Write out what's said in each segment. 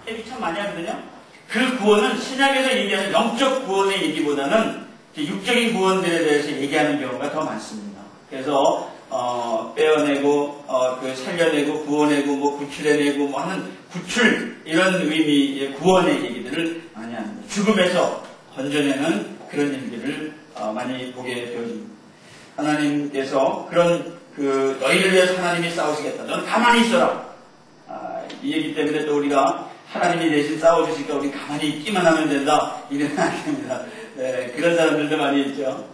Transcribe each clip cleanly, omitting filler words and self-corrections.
얘기 참 많이 하거든요. 그 구원은 신약에서 얘기하는 영적 구원의 얘기보다는 육적인 구원들에 대해서 얘기하는 경우가 더 많습니다. 그래서 빼어내고 그 살려내고 구원내고 뭐 구출해내고 뭐 하는 구출 이런 의미의 구원의 얘기들을 많이 합니다. 죽음에서 건져내는 그런 일들을 많이 보게 되어집니다. 하나님께서 그런 그 너희를 위해서 하나님이 싸우시겠다. 넌 가만히 있어라. 이 얘기 때문에 또 우리가 하나님이 대신 싸워주시니까 우리 가만히 있기만 하면 된다. 이런 아닙니다. 네, 그런 사람들도 많이 있죠.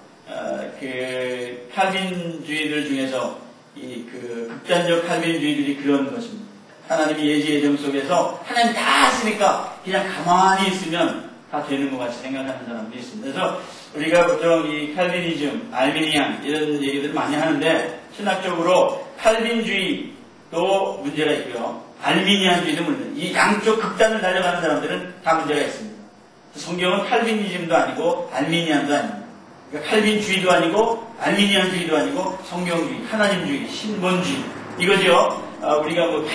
그 칼빈주의들 중에서 그 극단적 칼빈주의들이 그런 것입니다. 하나님이 예지 예정 속에서 하나님 다 하시니까 그냥 가만히 있으면 다 되는 것 같이 생각하는 사람들이 있습니다. 그래서 우리가 보통 이 칼빈이즘, 알미니안 이런 얘기들을 많이 하는데 신학적으로 칼빈주의도 문제가 있고요. 알미니안주의도 문제가 이 양쪽 극단을 달려가는 사람들은 다 문제가 있습니다. 성경은 칼빈이즘도 아니고 알미니안도 아닙니다. 그러니까 칼빈주의도 아니고 알미니안주의도 아니고 성경주의, 하나님주의, 신본주의 이거죠. 우리가 뭐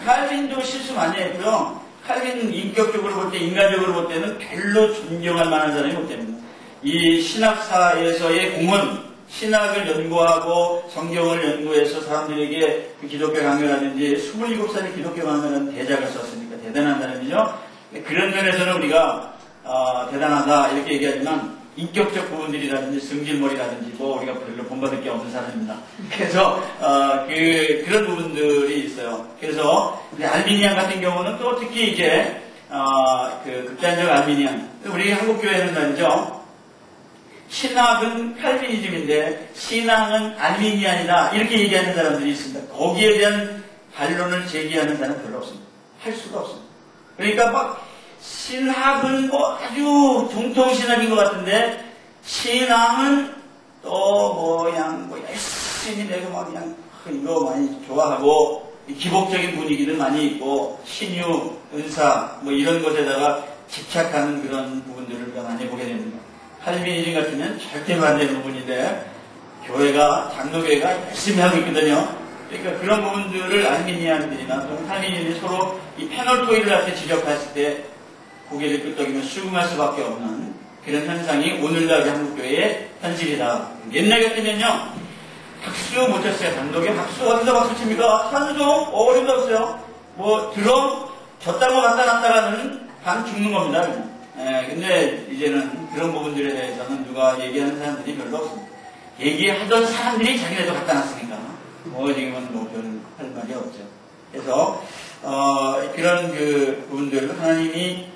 칼빈도 실수 많이 했고요. 칼빈 인격적으로 볼 때, 인간적으로 볼 때는 별로 존경할 만한 사람이 못 됩니다. 이 신학사에서의 공헌, 신학을 연구하고 성경을 연구해서 사람들에게 그 기독교 강요라든지 27살의 기독교 강요라는 대작을 썼으니까 대단한 사람이죠. 그런 면에서는 우리가 대단하다 이렇게 얘기하지만 인격적 부분들이라든지 승질머리라든지 뭐 우리가 별로 본받을 게 없는 사람입니다. 그래서 그런 부분들이 있어요. 그래서 우리 알미니안 같은 경우는 또 특히 이제 그 극단적 알미니안, 우리 한국 교회는 말이죠. 신학은 칼빈이즘인데 신앙은 알미니안이다 이렇게 얘기하는 사람들이 있습니다. 거기에 대한 반론을 제기하는 사람은 별로 없습니다. 할 수가 없습니다. 그러니까 막 신학은 뭐 아주 정통신학인 것 같은데 신앙은 또 뭐 그냥 뭐 열심히 내고 막 그냥 이거 많이 좋아하고 기복적인 분위기들 많이 있고 신유, 은사 뭐 이런 것에다가 집착하는 그런 부분들을 우리가 많이 보게 됩니다. 칼빈이즘 같으면 절대로 안 되는 부분인데 교회가 장로교회가 열심히 하고 있거든요. 그러니까 그런 부분들을 알미니안들이나 또는 칼빈이즘이 서로 이 패널 토의를 할 때 지적했을 때 고개를 끄덕이며 수긍할 수밖에 없는 그런 현상이 오늘날 한국교회의 현실이다. 옛날 같으면요, 박수 못 쳤어요. 단독에 박수 어디서 박수 칩니까? 산소 어림도 없어요. 뭐 드럼 졌다고 갖다 놨다가는 반 죽는 겁니다. 근데 이제는 그런 부분들에 대해서는 누가 얘기하는 사람들이 별로 없습니다. 얘기하던 사람들이 자기네도 갖다 놨으니까 뭐 지금은 뭐 별로 할 말이 없죠. 그래서 그런 그 부분들 하나님이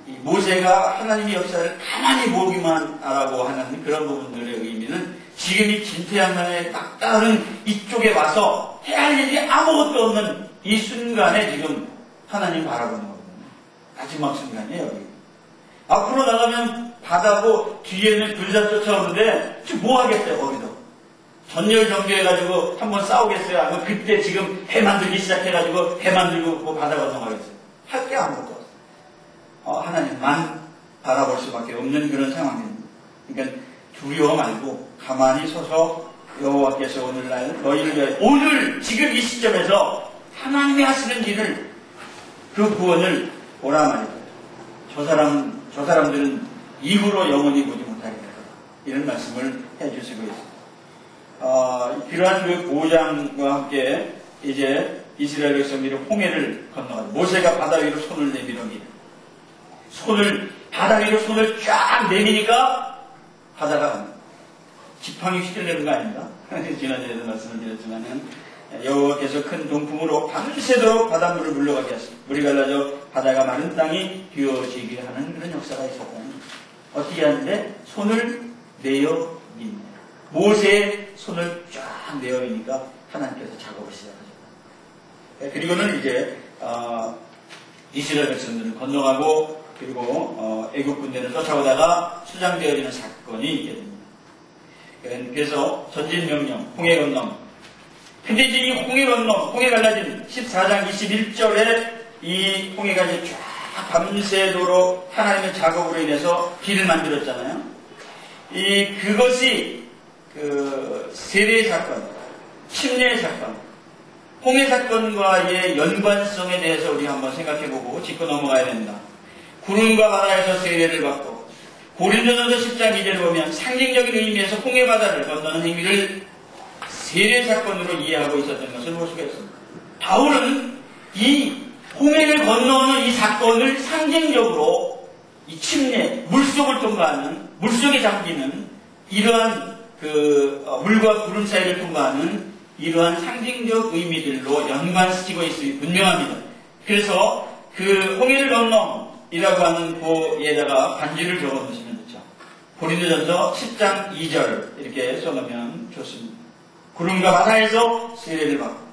이 모세가 하나님의 역사를 가만히 보기만 하라고 하는 그런 부분들의 의미는 지금 이 진퇴양난에 딱 다른 이쪽에 와서 해야 할 일이 아무것도 없는 이 순간에 지금 하나님 바라보는 거거든요. 마지막 순간이에요. 여기. 앞으로 나가면 바다고 뒤에는 불산 쫓아오는데 지금 뭐 하겠어요 거기도. 전열 정교해가지고 한번 싸우겠어요? 아니면 그때 지금 배 만들기 시작해가지고 배 만들고 뭐 바다 건너가겠어요? 할 게 아무것도 없어요. 하나님만 바라볼 수밖에 없는 그런 상황입니다. 그러니까 두려워 말고 가만히 서서 여호와께서 오늘날 너희를 위하여 오늘 지금 이 시점에서 하나님이 하시는 일을 그 구원을 보라 말이다. 저 사람들은 이후로 영원히 보지 못하게 될 거다. 이런 말씀을 해주시고 있습니다. 그러한 그 보장과 함께 이제 이스라엘 백성들이 홍해를 건너가고 모세가 바다 위로 손을 내밀어니다. 바다 위로 손을 쫙 내미니까 바다가 지팡이 휘둘리는 거 아닙니까? 지난주에도 말씀을 드렸지만은 여호와께서 큰 동풍으로 밤새도록 바닷물을 물러가게 하시고 물이 갈라져 바다가 마른 땅이 비워지게 하는 그런 역사가 있었고 어떻게 하는데 손을 내어 밉니다. 모세의 손을 쫙 내어 미니까 하나님께서 작업을 시작하셨다. 그리고는 이제 이스라엘 백성들을 건너가고 그리고 애국 군대를 쫓아오다가 수장되어지는 사건이 있게 됩니다. 그래서 전진명령, 홍해 건너. 근데 이제 이 홍해 건너, 홍해 갈라진 14장 21절에 이 홍해가 이제 쫙 밤새도록 하나님의 작업으로 인해서 길을 만들었잖아요. 그것이 그 세례의 사건, 침례의 사건, 홍해 사건과의 연관성에 대해서 우리 한번 생각해보고 짚고 넘어가야 됩니다. 구름과 바다에서 세례를 받고 고린도전서 10장 2절을 보면 상징적인 의미에서 홍해 바다를 건너는 행위를 세례 사건으로 이해하고 있었던 것을 볼 수가 있습니다. 바울은 이 홍해를 건너는 이 사건을 상징적으로 이 침례, 물속을 통과하는, 물속에 잠기는 이러한 물과 구름 사이를 통과하는 이러한 상징적 의미들로 연관시키고 있음이 분명합니다. 그래서 그 홍해를 건너이라고 하는 고에다가 반주를 적어놓으시면 되죠. 고린도전서 10장 2절 이렇게 써놓으면 좋습니다. 구름과 바다에서 세례를 받고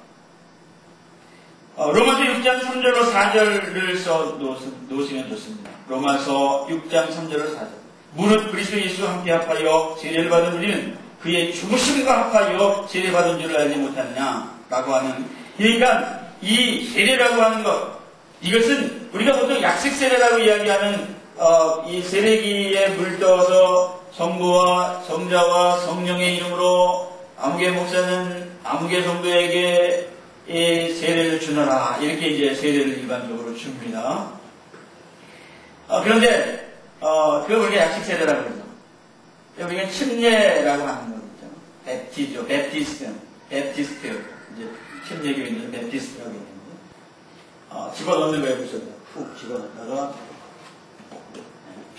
로마서 6장 3절로 4절을 써놓으시면 좋습니다. 로마서 6장 3절로 4절. 무릇 그리스도 예수와 함께 합하여 세례를 받은 우리는 그의 죽으심과 합하여 세례받은 줄을 알지 못하느냐 라고 하는, 그러니까 이 세례라고 하는 것, 이것은 우리가 보통 약식 세례라고 이야기하는 이 세례기에 물떠서 성부와 성자와 성령의 이름으로 아무개 목사는 아무개 성도에게 이 세례를 주너라, 이렇게 이제 세례를 일반적으로 줍니다. 그런데 그걸 우리가 약식 세례라고 그러죠. 우리가 침례라고 하는 거죠. 베티죠. 베티스트. 이제 침례교인들은 베티스트라고 얘기하는데, 집어넣는 거예요, 무슨. 훅 집어넣다가,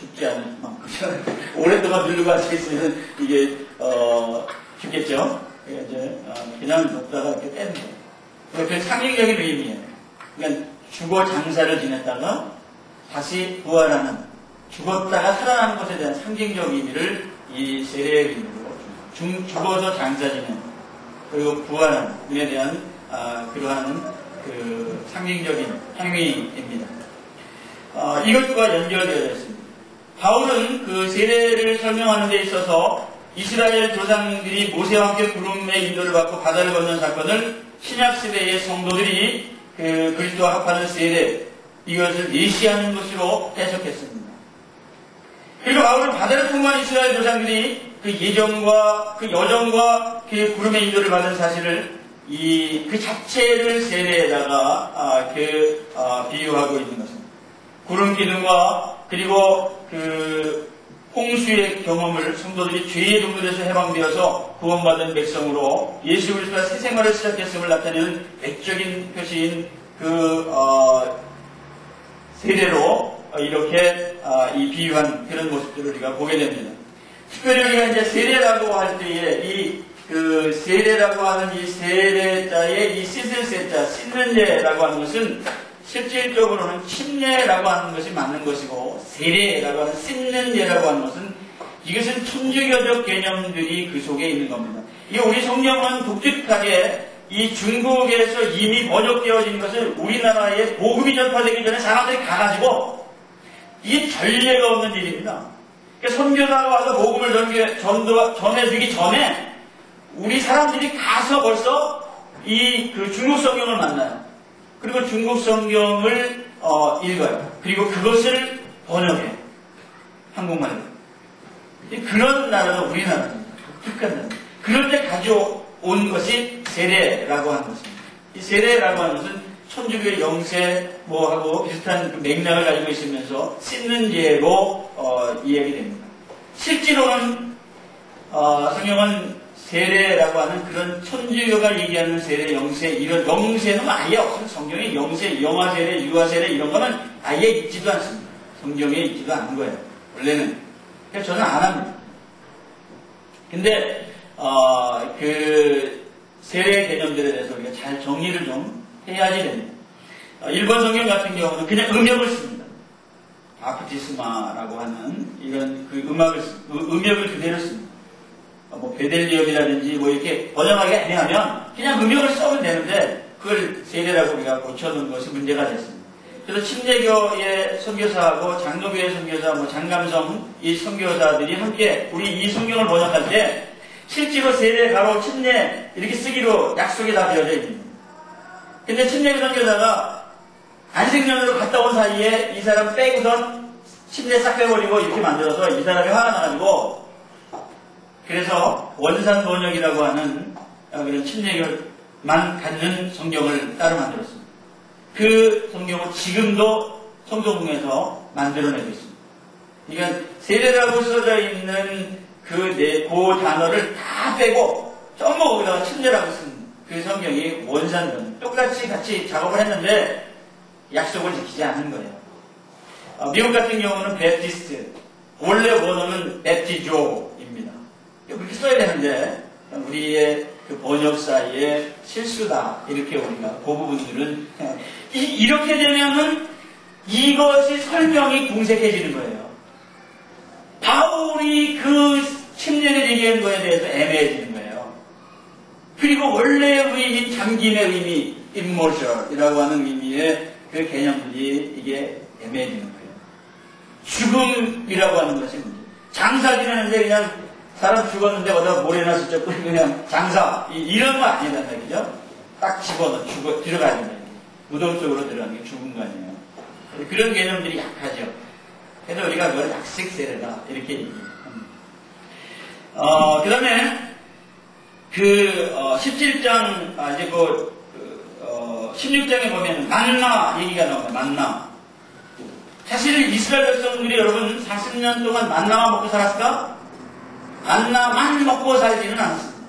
죽지 않을 만큼. 오랫동안 누르고 앉아있으면 이게, 죽겠죠? 그러니까 이제, 그냥 넣다가 이렇게 빼는 거예요. 그게 상징적인 의미예요. 그러니까 죽어 장사를 지냈다가 다시 부활하는, 죽었다가 살아나는 것에 대한 상징적 의미를 이 세례의 의미로 죽어서 장사지는 그리고 부활하는 에 대한 그러한 그 상징적인 행위입니다. 이것과 연결되어 있습니다. 바울은 그 세례를 설명하는 데 있어서 이스라엘 조상들이 모세와 함께 구름의 인도를 받고 바다를 건넌 사건을 신약시대의 성도들이 그 그리스도와 합하는 세례, 이것을 예시하는 것으로 해석했습니다. 그리고 바울은 바다를 통과한 이스라엘 조상들이 그 예정과 그 여정과 그 구름의 인도를 받은 사실을 그 자체를 세례에다가 비유하고 있는 것입니다. 구름 기둥과 그리고 그 홍수의 경험을 성도들이 죄의 동굴에서 해방되어서 구원받은 백성으로 예수 그리스도가 새 생활을 시작했음을 나타내는 외적인 표시인 세례로 이렇게 이 비유한 그런 모습들을 우리가 보게 됩니다. 특별히 우리가 이제 세례라고 할 때에 세례라고 하는 이 세례자의 이 씻을 세자, 씻는 예라고 하는 것은 실질적으로는 침례라고 하는 것이 맞는 것이고, 세례라고 하는 씻는 예라고 하는 것은 이것은 천주교적 개념들이 그 속에 있는 겁니다. 이 우리 성경은 독특하게 이 중국에서 이미 번역되어진 것을 우리나라에 복음이 전파되기 전에 사람들이 가가지고, 이게 전례가 없는 일입니다. 그러니까 선교사가 와서 복음을 전해주기 전에 우리 사람들이 가서 벌써 그 중국 성경을 만나요. 그리고 중국 성경을 읽어요. 그리고 그것을 번역해. 한국말로. 그런 나라가 우리나라입니다. 독특한 나라. 그럴 때 가져온 것이 세례라고 하는 것입니다. 이 세례라고 하는 것은 천주교의 영세 하고 비슷한 맥락을 가지고 있으면서 씻는 예로 이야기됩니다. 실제로는 성경은 세례라고 하는 그런 천주교가 얘기하는 세례, 영세, 이런 영세는 아예 없어요. 성경에 영세, 영화세례, 유아세례 이런 거는 아예 있지도 않습니다. 성경에 있지도 않은 거예요. 원래는. 그래서 저는 안 합니다. 근데 그 세례 개념들에 대해서 우리가 잘 정리를 좀 해야지 됩니다. 일본 성경 같은 경우는 그냥 음역을 씁니다. 바프티스마라고 하는 이런 그 음역을 그대로 씁니다. 베델리엄이라든지 이렇게 번역하기가 애매하면 그냥 음역을 써면 되는데 그걸 세례라고 우리가 고쳐놓은 것이 문제가 됐습니다. 그래서 침례교의 선교사하고 장로교의 선교사, 장감성 이 선교사들이 함께 우리 이 성경을 번역할 때 실제로 세례, 바로 침례 이렇게 쓰기로 약속이 다 되어져 있습니다. 근데 침례교 선교사가 안식년으로 갔다 온 사이에 이 사람 빼고선 침례 싹 빼버리고 이렇게 만들어서 이 사람이 화가 나가지고, 그래서 원산 번역이라고 하는 그런 침례교 갖는 성경을 따로 만들었습니다. 그 성경은 지금도 성도궁에서 만들어내고 있습니다. 그러니까 세례라고 써져 있는 그 단어를 다 빼고 전부 거기다가 친절하고 쓴 그 성경이 원산본. 똑같이 같이 작업을 했는데 약속을 지키지 않은 거예요. 미국 같은 경우는 베프티스트, 원래 원어는 베프티조입니다. 그렇게 써야 되는데 우리의 그 번역사의 실수다. 이렇게 우리가 그 부분들은 이렇게 되면은 이것이 설명이 궁색해지는 거예요. 바울이 그 10년에 얘기한 거에 대해서 애매해지는 거예요. 그리고 원래의 의미인 잠김의 의미, immersion이라고 하는 의미의 그 개념들이 이게 애매해지는 거예요. 죽음이라고 하는 것이 문제. 장사 지내는데 그냥 사람 죽었는데 어디다 모래나 슬쩍 뿌리고 그냥 장사 이런 거 아니란 말이죠. 딱 집어넣어 들어가야 된다. 무덤 속으로 들어가는 게 죽은 거 아니에요. 그런 개념들이 약하죠. 그래서 우리가 그걸 약식세례다 이렇게 얘기합니다. 그 다음에 17장, 이제 16장에 보면 만나 얘기가 나옵니다. 만나. 사실 이스라엘 백성들이 여러분 40년 동안 만나만 먹고 살았을까? 만나만 먹고 살지는 않았습니다.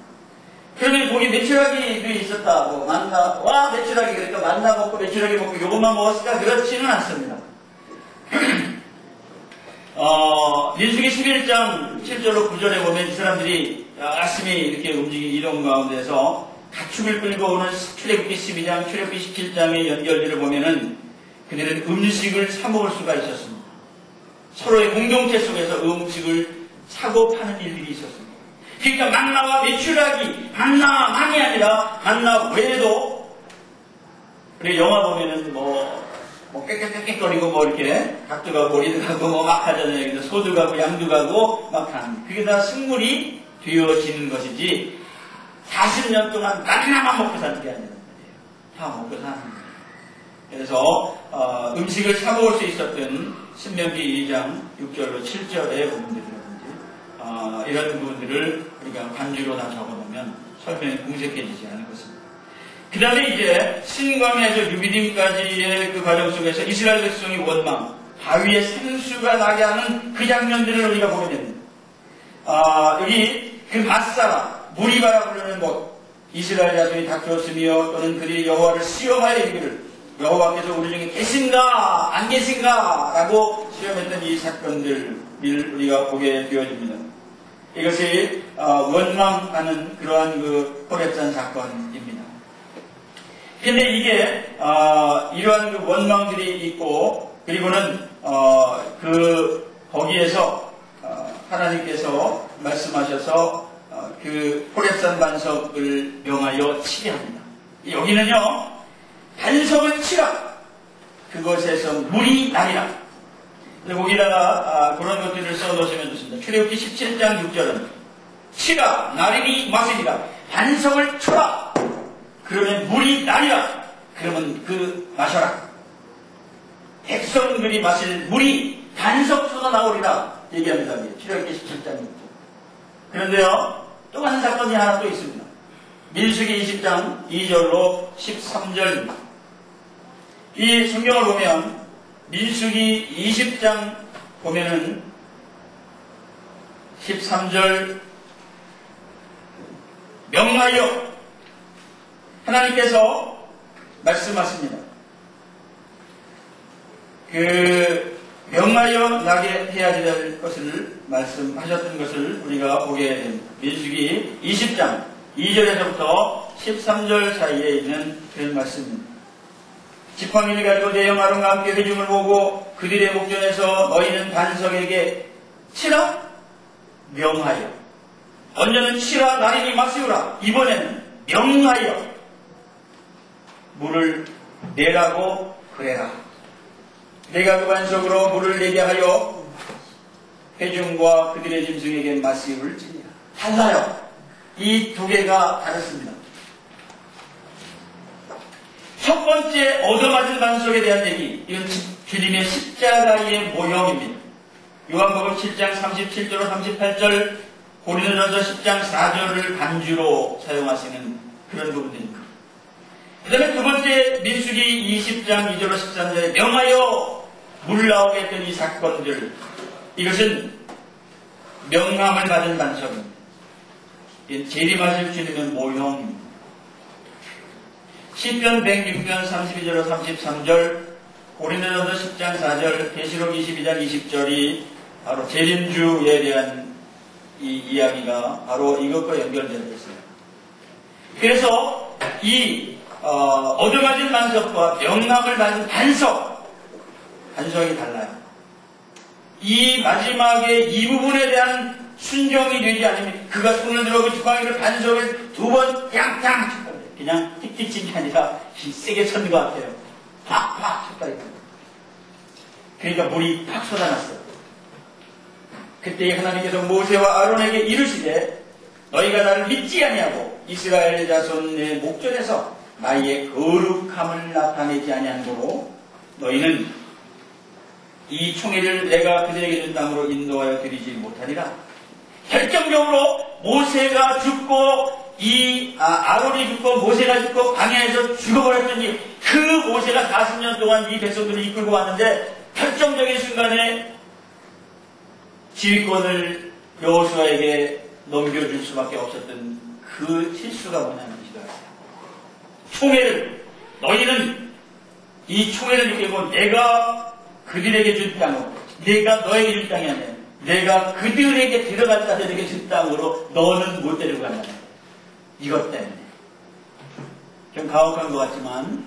그러면 거기 메추라기도 있었다. 메추라기, 그러니까 만나 먹고 메추라기 먹고 요것만 먹었을까? 그렇지는 않습니다. 민수기 11장 7절로 9절에 보면 이 사람들이 열심히 이렇게 움직인 이동 가운데서 가축을 끌고 오는 출애굽기 12장, 출애굽기 17장의 연결들을 보면은 그들은 음식을 사먹을 수가 있었습니다. 서로의 공동체 속에서 음식을 사고 파는 일들이 있었습니다. 그러니까 만나와 메추라기, 만나만이 아니라 만나 외에도, 그리고 영화 보면은 깨끗거리고 이렇게 닭도 가고 오리도 가고 막 하잖아요. 소도 가고 양도 가고 막 하는. 그게 다 식물이 되어지는 것이지 40년 동안 만나만 먹고 사는 게 아니란 말이에요. 다 먹고 사는 거예요. 그래서 음식을 사먹을 수 있었던 신명기 2장 6절로 7절의 부분들이라든지 이런 부분들을 우리가 반주로 다 적어놓으면 설명이 궁색해지지 않을 것입니다. 그 다음에 이제 신광에서 유비딤까지의 그 과정 속에서 이스라엘 백성이 원망, 바위에 생수가 나게 하는 그 장면들을 우리가 보게 됩니다. 여기 그 마사라, 무리바라 부르는 곳, 이스라엘 자손이 다투었으며 또는 그들이 여호와를 시험하여 이르기를 여호와께서 우리 중에 계신가 안 계신가 라고 시험했던 이 사건들을 우리가 보게 되어집니다. 이것이 원망하는 그러한 그 호렙산 사건입니다. 근데 이게 이러한 그 원망들이 있고 그리고는 거기에서 하나님께서 말씀하셔서 그 호렙산 반석을 명하여 치게 합니다. 여기는요 반석을 치라 그것에서 물이 나리라. 거기다가 그런 것들을 써놓으시면 좋습니다. 출애굽기 17장 6절은 치라 나리니 마시리라. 반석을 쳐라 그러면 물이 나리라. 그러면 마셔라. 백성들이 마실 물이 반석 쏟아 나오리라 얘기합니다. 출애굽기 17장 6절. 그런데요 또 한 사건이 하나 또 있습니다. 민수기 20장 2절로 13절입니다. 이 성경을 보면 민수기 20장 보면은 13절 명하여 하나님께서 말씀하십니다. 명하여 나게 해야 될 것을 말씀하셨던 것을 우리가 보게 됩니다. 민수기 20장 2절에서부터 13절 사이에 있는 그런 말씀입니다. 지팡이를 가지고 내형 아론과 함께 회중을 보고 그들의 목전에서 너희는 반석에게 치라 명하여. 언제는 치라 나리니 마시우라. 이번에는 명하여 물을 내라고 그래라. 내가 그 반석으로 물을 내게 하여 회중과 그들의 짐승에게 마시울지니라. 달라요. 이 두 개가 다릅니다. 첫 번째 얻어맞은 반석에 대한 얘기, 이건 주님의 십자가의 모형입니다. 요한복음 7장 37절로 38절, 고린도전서 10장 4절을 반주로 사용하시는 그런 부분입니다. 그 다음에 두 번째 민수기 20장 2절로 13절에 명하여 물 나오게 했던 이 사건들, 이것은 명함을 받은 반석입니다. 재림하실 주님은 모형입니다. 시편 106편 32절로 33절, 고린도전서 10장 4절, 계시록 22장 20절이 바로 재림주에 대한 이 이야기가 바로 이것과 연결되어 있어요. 그래서 이 얻어맞은 반석과 명함을 받은 반석이 달라요. 이 마지막에 이 부분에 대한 순종이 되지 않으면 그가 손을 들어 그 주광이를 반석을 두 번 짱짱 쳤다. 그냥 틱틱 친 게 아니라 세게 쳤는 것 같아요. 팍팍 쳤다. 그러니까 물이 팍 쏟아났어요. 그때 하나님께서 모세와 아론에게 이르시되 너희가 나를 믿지 아니하고 이스라엘 자손의 목전에서 나의 거룩함을 나타내지 아니한 거로 너희는 이 총회를 내가 그들에게 준 땅으로 인도하여 드리지 못하리라. 결정적으로 모세가 죽고 아론이 죽고 모세가 죽고 광야에서 죽어버렸더니 그 모세가 40년 동안 이 백성들을 이끌고 왔는데 결정적인 순간에 지휘권을 여호수아에게 넘겨줄 수밖에 없었던 그 실수가 뭐냐면 총회를, 너희는 이 총회를 이끌고 내가 그들에게 준 땅으로, 내가 너에게 준 땅이 아니야. 내가 그들에게 데려갈 자들에게 준 땅으로 너는 못 데리고 간다. 이것 때문에. 좀 가혹한 것 같지만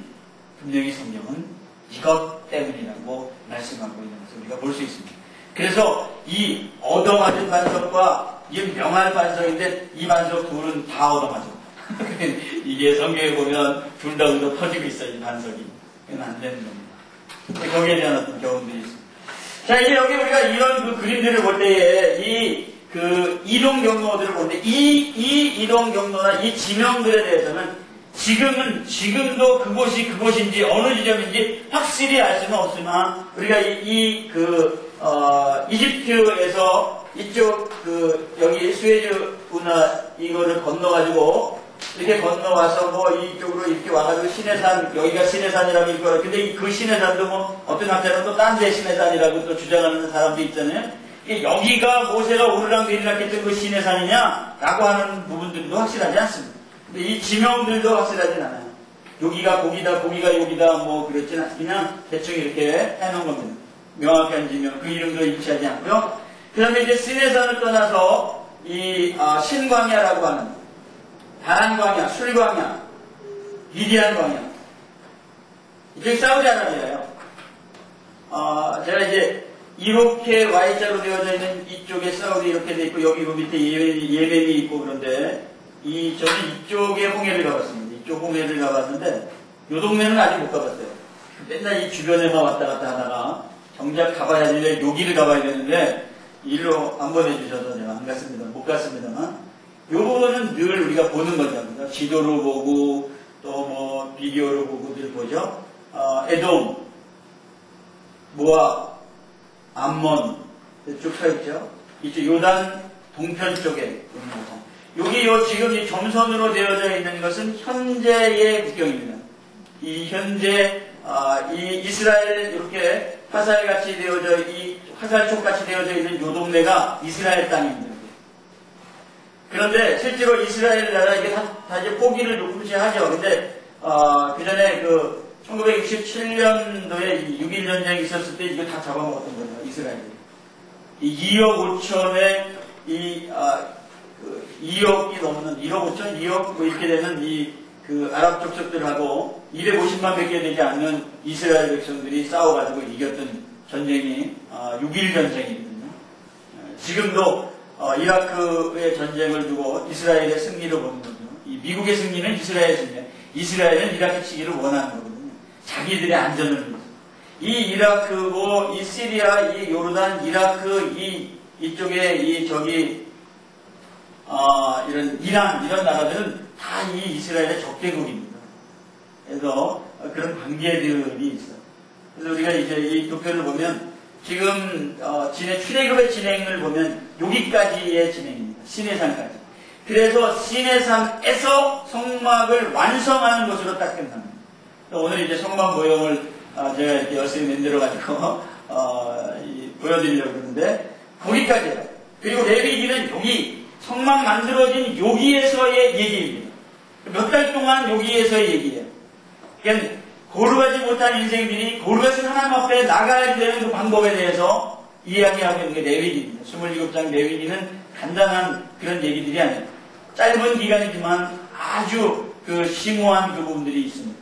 분명히 성경은 이것 때문이라고 말씀하고 있는 것을 우리가 볼 수 있습니다. 그래서 이 얻어맞은 반석과 이 명할 반석인데 이 반석 둘은 다 얻어맞아. 이게 성경에 보면 둘 다 얻어 터지고 있어요. 이 반석이. 이건 안 되는 겁니다. 거기에 대한 어떤 경험들이 있습니다. 자, 이제 여기 우리가 이런 그 그림들을 볼 때에 이동 경로들을 볼 때 이 이동 경로나 이 지명들에 대해서는 지금도 그곳이 그곳인지 어느 지점인지 확실히 알 수는 없지만 우리가 이집트에서 이쪽 여기 스웨즈 운하 이거를 건너가지고 이렇게 건너와서 뭐 이쪽으로 이렇게 와가지고 시내산, 여기가 시내산이라고 일거라. 근데 그 시내산도 뭐 어떤 학자는 또 딴 데 시내산이라고 또 주장하는 사람도 있잖아요. 여기가 모세가 오르락 내리락 했던 그 시내산이냐? 라고 하는 부분들도 확실하지 않습니다. 근데 이 지명들도 확실하진 않아요. 여기가 거기다, 거기가 여기다 뭐 그랬진 않아요. 그냥 대충 이렇게 해놓은 겁니다. 명확한 지명, 그 이름도 일치하지 않고요. 그 다음에 이제 시내산을 떠나서 신광야라고 하는 다란광야, 술광야, 미디안 광야. 이쪽이 사우디아라비아예요. 제가 이제 이렇게 Y자로 되어져 있는 이쪽에 사우디 이렇게 돼 있고 여기 밑에 예멘이 있고 그런데 저는 이쪽에 홍해를 가봤습니다. 이쪽 홍해를 가봤는데 이 동네는 아직 못 가봤어요. 맨날 이 주변에만 왔다 갔다 하다가 정작 가봐야 되는데 여기를 가봐야 되는데 일로 안 보내주셔서 제가 안 갔습니다. 못 갔습니다만 요거는 늘 우리가 보는 거죠. 지도로 보고 또 뭐 비디오로 보고 늘 보죠. 에돔, 모압, 암몬 쭉 서 있죠. 이쪽 요단 동편 쪽에 여기 지금 이 점선으로 되어져 있는 것은 현재의 국경입니다. 이 현재 이 이스라엘 이렇게 화살같이 되어져 이 화살촉같이 되어져 있는 요 동네가 이스라엘 땅입니다. 그런데 실제로 이스라엘 나라 이게 다 이제 포기를 조금씩 근데 그 전에 1967년도에 6.1 전쟁이 있었을 때 이거 다 잡아먹었던 거예요. 이스라엘이. 이 2억 5천에 2억이 넘는 1억 5천, 2억 뭐 이렇게 되는 아랍 족속들하고 250만 밖에 되지 않는 이스라엘 백성들이 싸워가지고 이겼던 전쟁이 6.1 전쟁이거든요. 지금도 이라크의 전쟁을 두고 이스라엘의 승리를 보는 거죠. 이 미국의 승리는 이스라엘의 승리, 이스라엘은 이라크 치기를 원하는 거거든요. 자기들의 안전을 위해서. 이 이라크고 이 시리아, 이 요르단, 이라크, 이쪽에 이런 이란 이런 나라들은 다 이 이스라엘의 적대국입니다. 그래서 그런 관계들이 있어요. 그래서 우리가 이제 이 도표를 보면 지금 출애굽의 진행을 보면 여기까지의 진행입니다. 시내산까지. 그래서 시내산에서 성막을 완성하는 것으로 딱 끝납니다. 오늘 이제 성막 모형을 제가 이렇게 열심히 만들어가지고 보여드리려고 그러는데 거기까지예요. 그리고 레위기는 여기 성막 만들어진 여기에서의 얘기입니다. 몇 달 동안 여기에서의 얘기예요. 그러니까 거룩하지 못한 인생들이 거룩하신 하나님 앞에 나가야 되는 그 방법에 대해서 이야기하고 있는 게 레위기입니다. 27장 레위기는 간단한 그런 얘기들이 아니에요. 짧은 기간이지만 아주 그 심오한 그 부분들이 있습니다.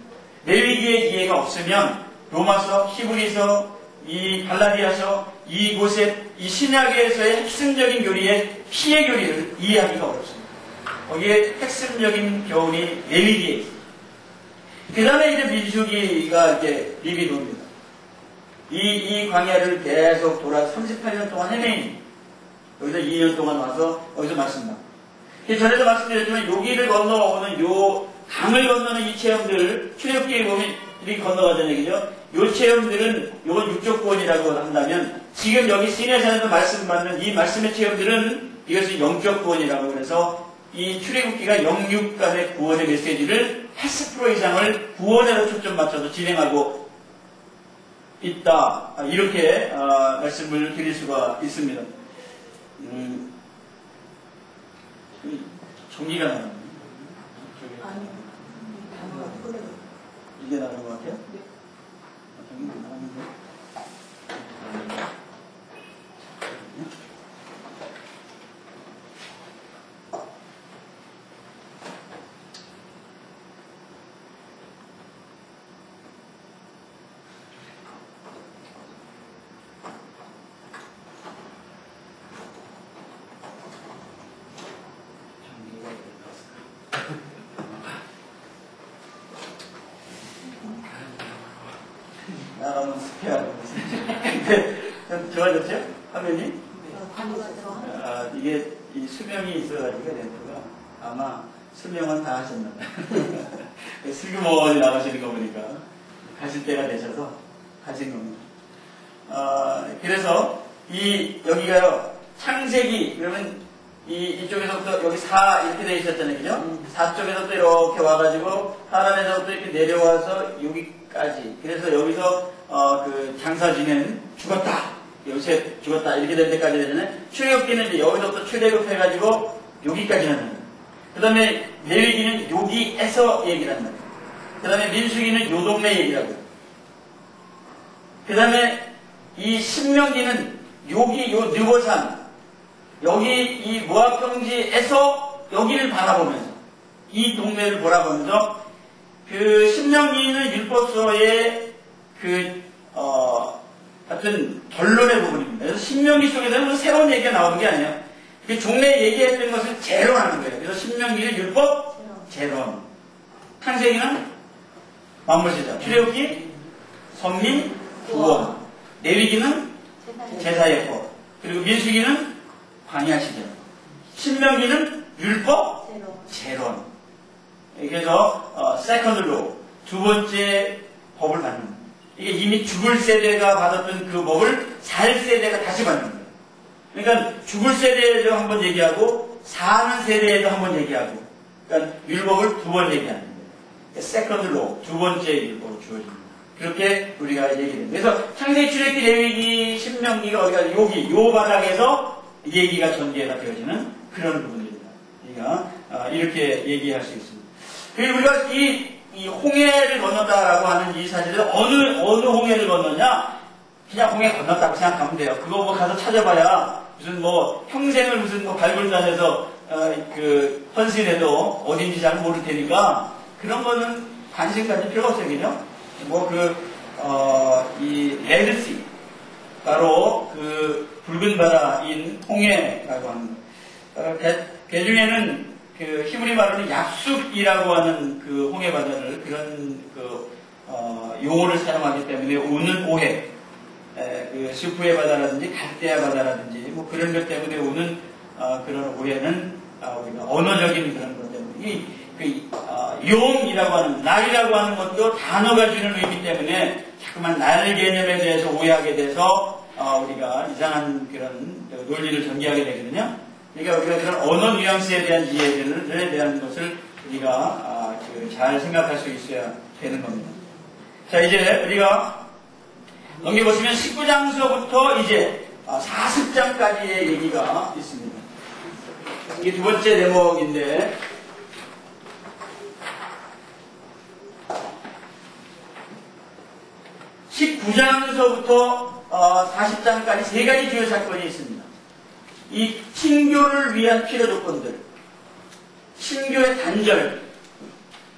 레위기의 이해가 없으면 로마서, 히브리서, 이 갈라디아서 이곳에 이 신약에서의 핵심적인 교리의 피해 교리를 이해하기가 어렵습니다. 거기에 핵심적인 교훈이 레위기에 있습니다. 그 다음에 이제 민수기가 이제 입이 돕니다. 이 광야를 계속 돌아 38년 동안 헤매니 여기서 2년 동안 와서 여기서 말씀합니다. 전에도 말씀드렸지만 여기를 건너오는 요 강을 건너는 이 체험들을 출애굽기에 보면 이렇게 건너가자는 얘기죠. 요 체험들은 요건 육적 구원이라고 한다면 지금 여기 시내산에서 말씀받는 이 말씀의 체험들은 이것이 영적 구원이라고 그래서 이 출애굽기가 영육 간의 구원의 메시지를 80% 이상을 구원으로 초점 맞춰서 진행하고 있다. 이렇게 말씀을 드릴 수가 있습니다. 종이가 나는 이게 나는 것 같아요? 종이가 나는데 나가면 스피하고 좀 좋아졌죠? 화면이? 이게 이 수명이 있어가지고 렌트가 아마 수명은 다 하셨나봐요. 슬그머니 나가시는 거 보니까 가실 때가 되셔서 가신 겁니다. 그래서 여기가요 창세기 그러면 이쪽에서부터 여기 4 이렇게 되어 있었잖아요, 그죠? 4 쪽에서부터 이렇게 와가지고 하란에서부터 이렇게 내려와서 여기까지. 그래서 여기서 그 장사 지내는 죽었다, 요셉 죽었다 이렇게 될 때까지 되잖아요. 출애굽기는 이제 여기서부터 출애굽해가지고 여기까지 하는 거예요. 그 다음에 레위기는 여기에서 얘기를 한다. 그 다음에 민수기는 요 동네 얘기라고요. 그 다음에 이 신명기는 여기 요 느보산 여기 이 모압 평지에서 여기를 바라보면서 이 동네를 바라보면서 그 신명기는 율법서의 같은 결론의 부분입니다. 그래서 신명기 속에서는 새로운 얘기가 나오는 게 아니에요. 그 종래 얘기했던 것을 재론하는 거예요. 그래서 신명기는 율법 재론, 창세기는 만물시작, 출애굽기 선민 구원, 레위기는 제사의 법, 그리고 민수기는 광야 시절, 신명기는 율법 재론. 그래서 세컨드 로 두 번째 법을 받는 거예요. 이게 이미 죽을 세대가 받았던 그 법을 살 세대가 다시 받는 거예요. 그러니까 죽을 세대에도 한번 얘기하고 사는 세대에도 한번 얘기하고, 그러니까 율법을 두 번 얘기하는 거예요. 세컨드 로 두 번째 율법으로 주어집니다. 그렇게 우리가 얘기합니다. 그래서 창세기, 출애굽기, 레위기, 신명기가 어디가 여기 요 바닥에서 얘기가 전개가 되어지는 그런 부분입니다. 우리가 이렇게 얘기할 수 있습니다. 그리고 우리가 이 홍해를 건넜다라고 하는 이 사실을 어느 홍해를 건넜냐? 그냥 홍해 건넜다고 생각하면 돼요. 그거 뭐 가서 찾아봐야 무슨 뭐 평생을 무슨 뭐 발굴단에서 그 헌신해도 어딘지 잘 모를 테니까 그런 거는 관심 가질 필요가 없어요, 그죠? 뭐 이 레드시 바로 그 붉은 바다인 홍해라고 하는 그 중에는 그 히브리 말로는 약숫이라고 하는 그 홍해 바다를 그런 용어를 사용하기 때문에 오는 오해, 그 스프의 바다라든지 갈대아 바다라든지 뭐 그런 것 때문에 오는 그런 오해는 우리가 언어적인 그런 것 때문에 용이라고 하는 날이라고 하는 것도 단어가 주는 의미 때문에 자꾸만 날 개념에 대해서 오해하게 돼서 우리가 이상한 그런 논리를 전개하게 되거든요. 그러니까 우리가 그런 언어 뉘앙스에 대한 이해들에 대한 것을 우리가 잘 생각할 수 있어야 되는 겁니다. 자, 이제 우리가 넘겨보시면 19장서부터 이제 40장까지의 얘기가 있습니다. 이게 두 번째 대목인데, 19장서부터 40장까지 세 가지 주요 사건이 있습니다. 이 친교를 위한 필요 조건들, 친교의 단절,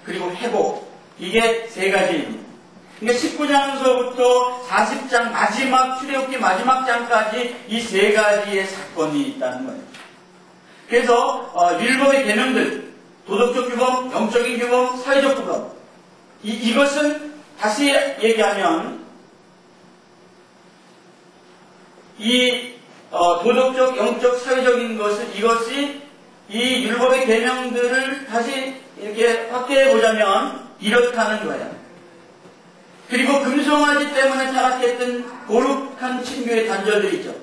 그리고 회복, 이게 세 가지입니다. 그러니까 19장서부터 40장 마지막, 출애굽기 마지막 장까지 이 세 가지의 사건이 있다는 거예요. 그래서 율법의 계명들, 도덕적 규범, 영적인 규범, 사회적 규범, 이것은 다시 얘기하면 이 도덕적, 영적, 사회적인 것은 이것이 이 율법의 계명들을 다시 이렇게 확대해 보자면 이렇다는 거예요. 그리고 금송아지 때문에 타락했던 거룩한 친교의 단절들이 있죠.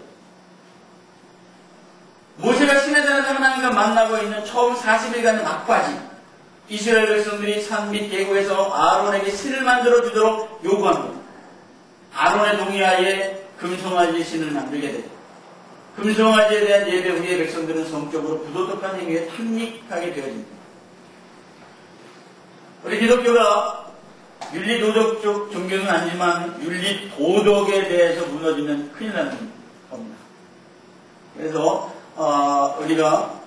모세가 시내산에서 하나님과 만나고 있는 처음 40일간의 막바지, 이스라엘 백성들이 산 및 계곡에서 아론에게 신을 만들어 주도록 요구합니다. 아론의 동의하에 금송아지 신을 만들게 되죠. 금송아지에 대한 예배 후에 백성들은 성적으로 부도덕한 행위에 탐닉하게 되어집니다. 우리 기독교가 윤리도덕적 종교는 아니지만 윤리도덕에 대해서 무너지면 큰일 나는 겁니다. 그래서 우리가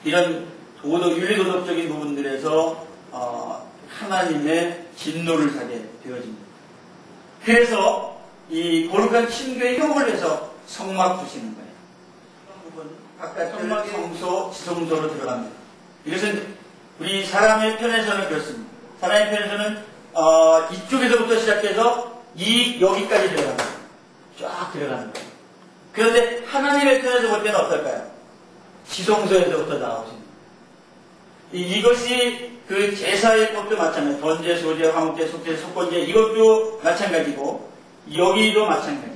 이런 윤리도덕적인 부분들에서 하나님의 진노를 사게 되어집니다. 그래서 이 거룩한 친교의 협을 해서 성막 두시는 거예요. 바깥을 성소, 지성소로 들어갑니다. 이것은 우리 사람의 편에서는 그렇습니다. 사람의 편에서는 이쪽에서부터 시작해서 여기까지 들어갑니다. 쫙 들어가는 거예요. 그런데 하나님의 편에서 볼 때는 어떨까요? 지성소에서부터 나오십니다. 이것이 그 제사의 법도 마찬가지예요. 번제, 소제, 화목제, 속제, 속건제, 이것도 마찬가지고 여기도 마찬가지예요.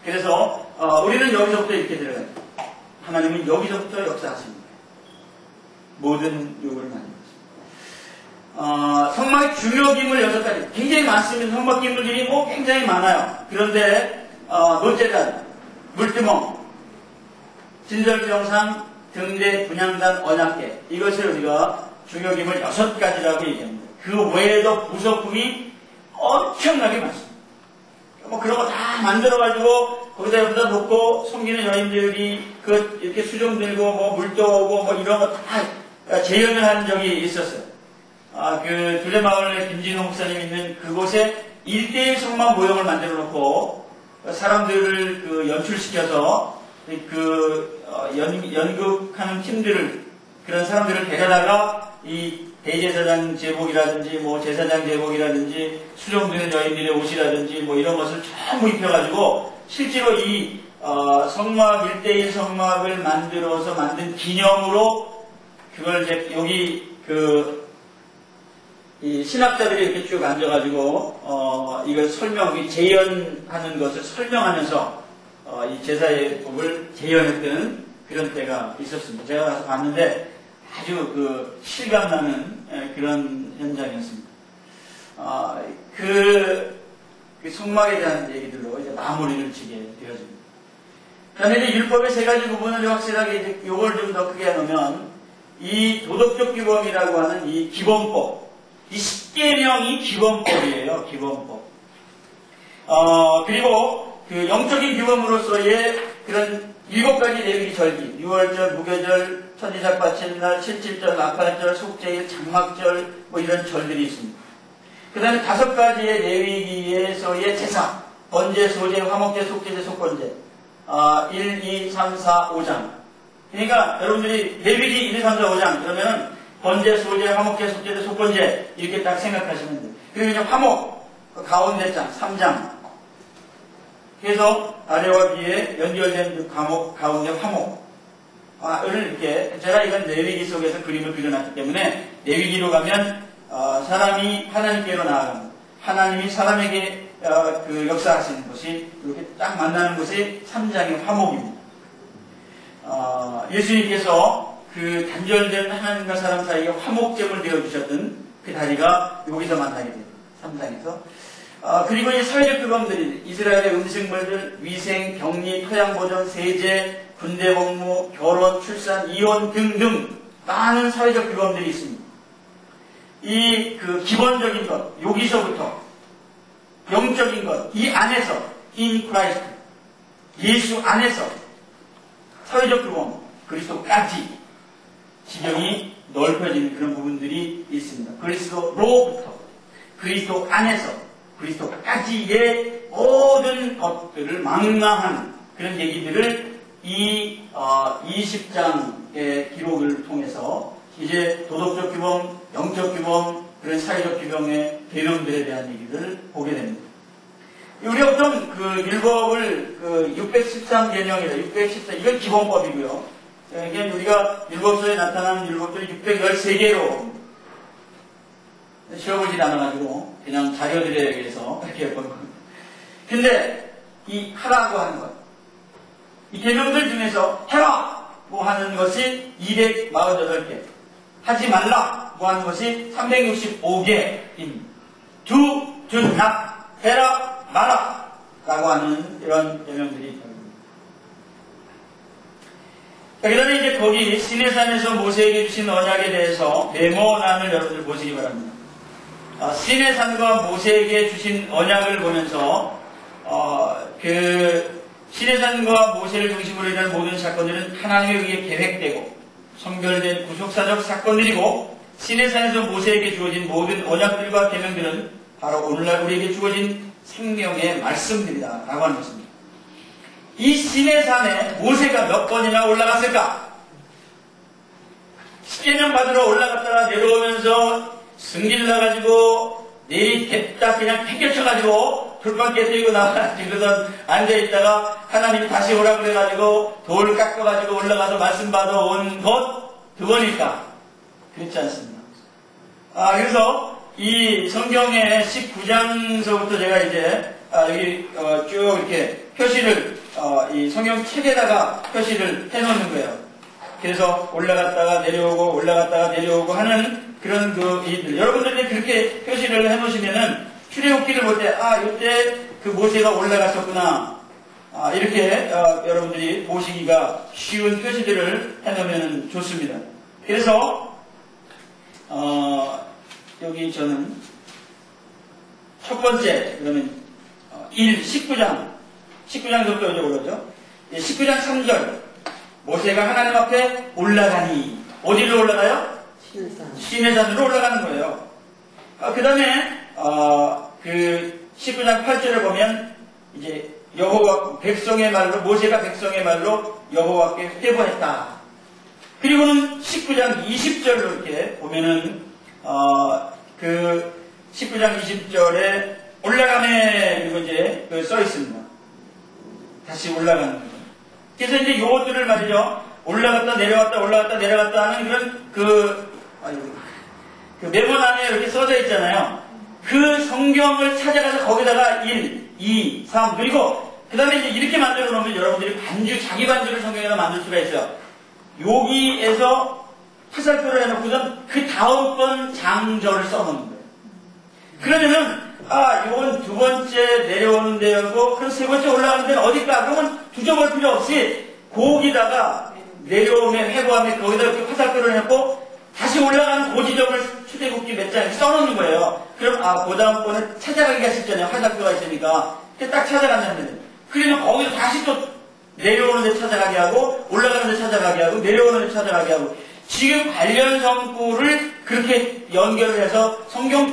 그래서 우리는 여기서부터 이렇게 들어가요. 하나님은 여기서부터 역사하십니다. 모든 욕을 만듭니다. 성막의 중요 기물 6가지. 굉장히 많습니다. 성막 기물들이 굉장히 많아요. 그런데 노제단, 물두멍, 진설정상, 등대, 분향단, 언약궤, 이것을 우리가 중요 기물 6가지라고 얘기합니다. 그 외에도 부속품이 엄청나게 많습니다. 그런 거 다 만들어가지고 거기다 여기다 놓고 섬기는 여인들이 이렇게 수종 들고 물도 오고 이런 거 다 재현을 한 적이 있었어요. 그 둘레마을에 김진호 목사님 있는 그곳에 1:1 성막 모형을 만들어 놓고 사람들을 연출시켜서 연극하는 팀들을, 그런 사람들을 데려다가 이 대제사장 제복이라든지 제사장 제복이라든지 수종드는 여인들의 옷이라든지 이런 것을 전부 입혀가지고 실제로 이 성막 1:1 성막을 만들어서 만든 기념으로 그걸 이제 여기 이 신학자들이 이렇게 쭉 앉아가지고 이걸 재현하는 것을 설명하면서 이 제사의 법을 재현했던 그런 때가 있었습니다. 제가 가서 봤는데 아주 실감나는 그런 현장이었습니다. 그 성막에 대한 얘기들로 이제 마무리를 지게 되어집니다. 그다음에 이제 율법의 세 가지 부분을 확실하게 이제 요걸 좀 더 크게 해놓으면 이 도덕적 규범이라고 하는 이 기본법, 이 10계명이 기본법이에요. 기본법. 그리고 그 영적인 규범으로서의 그런 7가지 레위기 절기, 6월절, 무교절, 천지작바칠날, 77절, 나팔절, 속죄일, 장막절, 이런 절들이 있습니다. 그 다음에 5가지의 레위기에서의 제사, 번제, 소제, 화목제, 속죄제, 속건제, 1, 2, 3, 4, 5장. 그러니까 여러분들이 레위기 1, 2, 3, 4, 5장 그러면은 번제, 소제, 화목제, 속죄제, 속건제 이렇게 딱 생각하시면 돼요. 그리고 이제 화목, 가운데 장, 3장. 그래서 아래와 위에 연결된 가운데 화목을 이렇게, 제가 이건 레위기 속에서 그림을 그려놨기 때문에 레위기로 가면 사람이 하나님께로 나아갑니다. 하나님이 사람에게 역사하시는 것이 이렇게 딱 만나는 것이 3장의 화목입니다. 예수님께서 그 단절된 하나님과 사람 사이에 화목제물 되어주셨던 그 다리가 여기서 만나게 됩니다. 3장에서. 그리고 이 사회적 규범들이 이스라엘의 음식물들, 위생, 격리, 토양보전, 세제, 군대 복무, 결혼, 출산, 이혼 등등 많은 사회적 규범들이 있습니다. 이 기본적인 것, 여기서부터 영적인 것, 이 안에서 in Christ, 예수 안에서 사회적 규범, 그리스도까지 지경이 넓혀지는 그런 부분들이 있습니다. 그리스도로부터 그리스도 안에서 그리스도까지의 모든 것들을 망라한 그런 얘기들을 이 20장의 기록을 통해서 이제 도덕적 규범, 영적 규범, 그런 사회적 규범의 개념들에 대한 얘기를 보게 됩니다. 우리가 보통 율법을 613 개념이다. 613 이건 기본법이고요. 이게 우리가 율법서에 나타나는 율법들이 613개로 쉬어보질 않아가지고 그냥 자료들에 의해서 그렇게 본 겁니다. 근데 이 하라고 하는 것, 이 개념들 중에서 해라고 하는 것이 248개, 하지 말라고 하는 것이 365개입니다. do not, 해라, 마라 라고 하는 이런 개념들이 있습니다. 그 다음에 이제 거기 시내산에서 모세에게 주신 언약에 대해서 메모란을 여러분들 보시기 바랍니다. 시내산과 모세에게 주신 언약을 보면서 시내산과 모세를 중심으로 일어난 모든 사건들은 하나님에 의해 계획되고 성결된 구속사적 사건들이고, 시내산에서 모세에게 주어진 모든 언약들과 계명들은 바로 오늘날 우리에게 주어진 생명의 말씀들이다 라고 하는 것입니다. 이 시내산에 모세가 몇 번이나 올라갔을까? 십계명 받으러 올라갔다가 내려오면서 승질 나가지고 내리겠다 그냥 팽개쳐가지고 돌판 깨뜨리고 나와가지고 그러던 앉아있다가 하나님이 다시 오라 그래가지고 돌을 깎아가지고 올라가서 말씀 받아온 것 두 번일까? 그렇지 않습니다. 그래서 이 성경의 19장서부터 제가 이제 여기 쭉 이렇게 표시를 이 성경 책에다가 표시를 해놓는 거예요. 그래서 올라갔다가 내려오고 올라갔다가 내려오고 하는 그런 일들. 여러분들이 그렇게 표시를 해놓으시면은 출애굽기를 볼 때 이때 모세가 올라갔었구나. 이렇게 여러분들이 보시기가 쉬운 표시들을 해놓으면 좋습니다. 그래서 여기 저는 첫 번째 그러면 19장부터 이제 올라오죠. 19장 3절 모세가 하나님 앞에 올라가니 어디로 올라가요? 시내산으로 올라가는 거예요. 그 다음에 19장 8절을 보면 이제 여호와 백성의 말로 모세가 백성의 말로 여호와께 회보했다. 그리고는 19장 20절로 이렇게 보면은 19장 20절에 올라가네 이거 이제 써 있습니다. 다시 올라가는 거죠. 그래서 이제 요것들을 말이죠. 올라갔다 내려갔다 올라갔다 내려갔다 하는 그런 메모 안에 이렇게 써져 있잖아요. 그 성경을 찾아가서 거기다가 1, 2, 3 그리고 그 다음에 이제 이렇게 만들어 놓으면 여러분들이 자기 반주를 성경에다 만들 수가 있어요. 여기에서 화살표를 해놓고선 그 다음번 장절을 써놓는 거예요. 그러면은 이건 두 번째 내려오는 데였고 그럼 세 번째 올라가는 데는 어딜까? 그러면 두저볼 필요 없이 거기다가 내려오면 회고하면 거기다 이렇게 화살표를 해놓고 다시 올라가는 그 지점을 출애굽기 몇 장 써놓는 거예요. 그럼 그 다음번에 찾아가기가 쉽잖아요. 화살표가 있으니까. 딱 찾아간다는 그러면 거기서 다시 또 내려오는 데 찾아가게 하고 올라가는 데 찾아가게 하고 내려오는 데 찾아가게 하고 지금 관련 성구를 그렇게 연결을 해서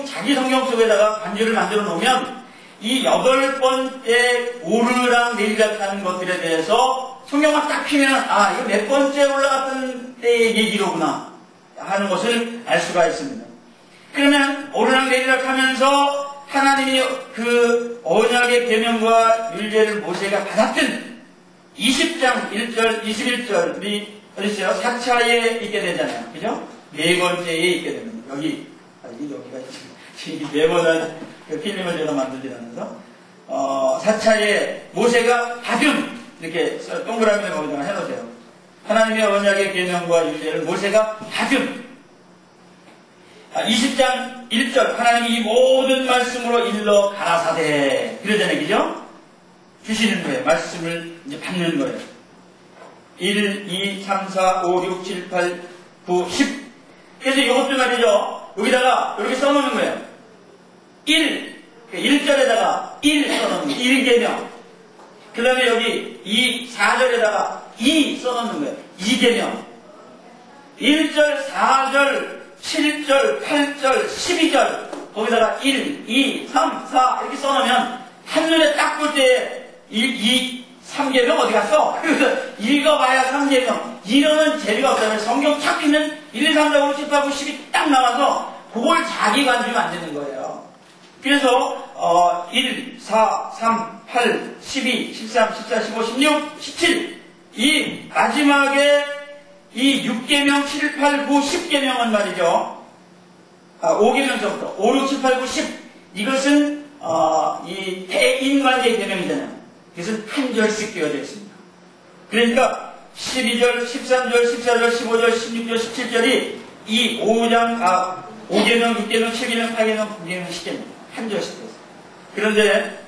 자기 성경 속에다가 반주를 만들어 놓으면 이 8번째 오르락 내리락 하는 것들에 대해서 성경만 딱 피면 이거 몇 번째 올라갔던 때의 얘기로구나 하는 것을 알 수가 있습니다. 그러면 오르락 내리락 하면서 하나님이 그 언약의 계명과 율례를 모세가 받았던 20장 1절 21절이 어디 있어요? 4차에 있게 되잖아요. 그죠? 네 번째에 있게 됩니다. 여기가 지금 네번한 필름을 제가 만들지 않아서 4차에 모세가 받은 이렇게 동그라미를 거기다가 해놓으세요. 하나님의 언약의 계명과 율례를 모세가 받은 20장 1절 하나님이 이 모든 말씀으로 일러 가라사대 그러잖아요. 그죠? 주시는 거예요. 말씀을 이제 받는 거예요. 1, 2, 3, 4, 5, 6, 7, 8, 9, 10 그래서 이것도 말이죠. 여기다가 이렇게 써놓는 거예요. 1절에다가 1 써놓는 거예요. 1계명. 그 다음에 여기 4절에다가 2 써놓는 거예요. 2계명. 1절, 4절, 7절, 8절, 12절 거기다가 1, 2, 3, 4 이렇게 써놓으면 한눈에 딱 볼 때 3계명 어디 갔어? 그래서 읽어봐야 3계명. 이러는 재미가 없다면 성경 착 피면 1, 2, 3, 4, 5, 6, 7, 8, 9, 10이 딱 나와서 그걸 자기가 앉으면 안 되는 거예요. 그래서 1, 4, 3, 8, 12, 13, 14, 15, 16, 17 이 마지막에 이 6계명, 7, 8, 9, 10계명은 말이죠. 5계명서부터 5, 6, 7, 8, 9, 10 이것은 이 대인관계 계명이잖아요. 그것은 한 절씩 되어져 있습니다. 그러니까 12절, 13절, 14절, 15절, 16절, 17절이 이 5계명, 6계명, 7계명, 8계명, 9계명, 10계명 한 절씩 되어 있습니다. 그런데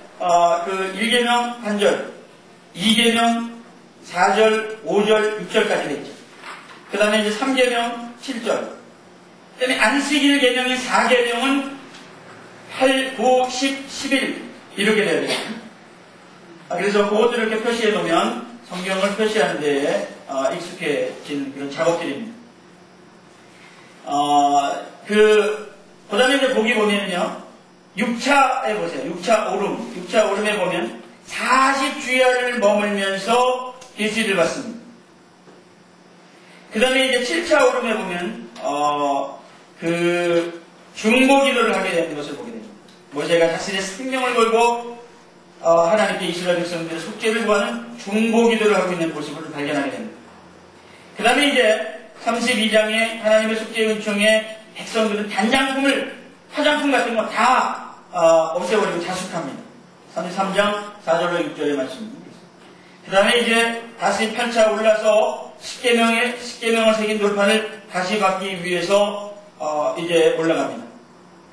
그 1계명 한 절, 2계명 4절, 5절, 6절까지 되어 있죠. 그 다음에 이제 3계명 7절. 그 다음에 안식일 계명인 4계명은 8, 9, 10, 11 이렇게 되어야 돼요. 그래서 그것들을 이렇게 표시해 놓으면 성경을 표시하는 데에 익숙해지는 그런 작업들입니다. 그 다음에 이제 보기 보면요. 6차에 보세요. 6차 오름. 6차 오름에 보면 40주야를 머물면서 계시를 받습니다. 그 다음에 이제 7차 오름에 보면, 그 중보 기도를 하게 되는 것을 보게 됩니다. 모세가 자신의 생명을 걸고 하나님께 이스라엘 백성들의 속죄를 구하는 중보 기도를 하고 있는 모습을 발견하게 됩니다. 그 다음에 이제 32장에 하나님의 속죄 은총에 백성들은 단장품을, 화장품 같은 거 다 없애버리고 자숙합니다. 33장 4절로 6절의 말씀입니다. 그 다음에 이제 다시 편차 올라서 10계명을 새긴 돌판을 다시 받기 위해서 이제 올라갑니다.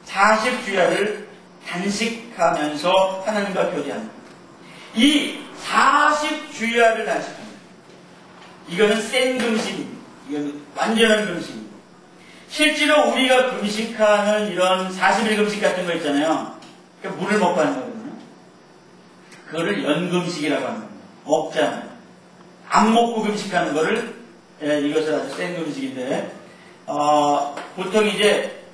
40주야를 단식하면서 하나님과 교제합니다. 이 40주야를 단식합니다. 이거는 센 금식입니다. 이거는 완전한 금식입니다. 실제로 우리가 금식하는 이런 40일 금식 같은 거 있잖아요. 그러니까 물을 먹고 하는 거거든요. 그거를 연금식이라고 하는 겁니다. 먹잖아요. 안 먹고 금식하는 거를 이것은 아주 센 금식인데 보통 이제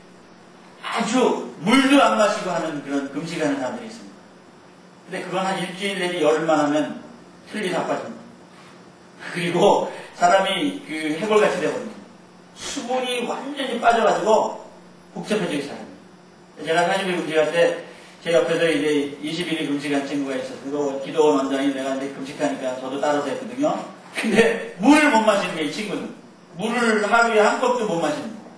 아주 물도 안 마시고 하는 그런 금식하는 사람들이 있습니다. 근데 그건 한 일주일 내지 열흘만 하면 틀리 다 빠집니다. 그리고 사람이 그 해골같이 되거든요. 수분이 완전히 빠져가지고 복잡해지게 살아요. 제가 40일 금식할 때 제 옆에서 이제 21일 금식한 친구가 있었어요. 그거 기도원 원장이 내가 이제 금식하니까 저도 따라서 했거든요. 근데 물을 못 마시는 게 이 친구는. 물을 하루에 한 컵도 못 마시는 거예요.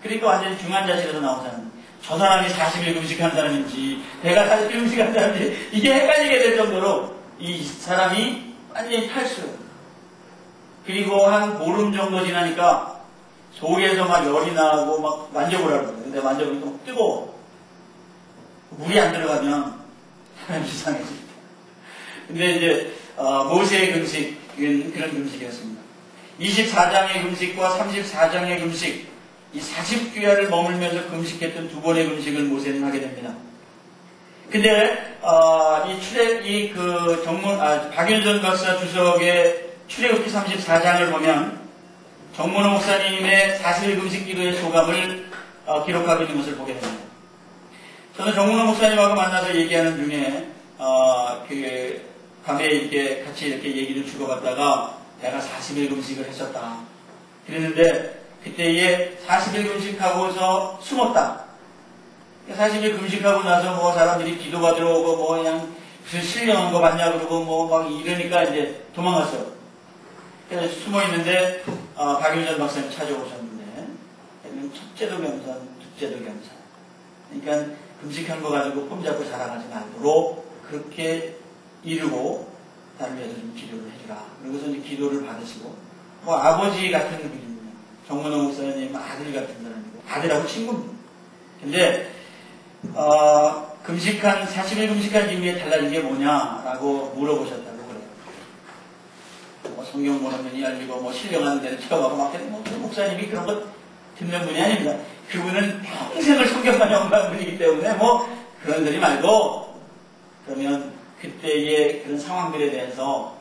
그러니까 완전히 중환자실에서 나온 사람. 저 사람이 40일 금식한 사람인지 내가 40일 금식한 사람인지 이게 헷갈리게 될 정도로 이 사람이 완전히 탈수예요. 그리고 한 보름 정도 지나니까 속에서 막 열이 나고 막 만져보라고 그래요. 근데 만져보니까 막 뜨거워. 물이 안 들어가면 사람이 이상해집니다. 근데 이제 모세의 금식은 그런 금식이었습니다. 24장의 금식과 34장의 금식, 이 40주야를 머물면서 금식했던 두 번의 금식을 모세는 하게 됩니다. 근데 박윤선 박사 주석의 출애굽기 34장을 보면 정문호 목사님의 40일 금식 기도의 소감을 기록하고 있는 것을 보게 됩니다. 저는 정문호 목사님하고 만나서 얘기하는 중에 밤에 이렇게 같이 이렇게 얘기를 주고받다가 내가 40일 금식을 했었다. 그랬는데 그때에 40일 금식하고서 숨었다. 40일 금식하고 나서 뭐 사람들이 기도가 들어오고 뭐 그냥 무슨 신령한 거 맞냐 그러고 뭐 막 이러니까 이제 도망갔어요. 그래서 숨어 있는데 박윤전 박사님 찾아오셨는데 첫째도 겸손, 둘째도 겸손. 그러니까 금식한 거 가지고 폼잡고 자랑하지 말도록 그렇게 이루고 나를 위해서 좀 기도를 해주라. 그러고서 이제 기도를 받으시고 뭐 아버지 같은 분입니다. 정문호 목사님 아들 같은 사람이고 아들하고 친구입니다. 근데 40일 금식한 이후에 달라진 게 뭐냐라고 물어보셨다고 그래요. 뭐 성경 보는 분이 알리고 뭐 신령하는 데는 체험하고 막 그 목사님이 그런 거 듣는 분이 아닙니다. 그분은 평생을 성경만 연구한 분이기 때문에 뭐 그런 들이 말고, 그러면 그때의 그런 상황들에 대해서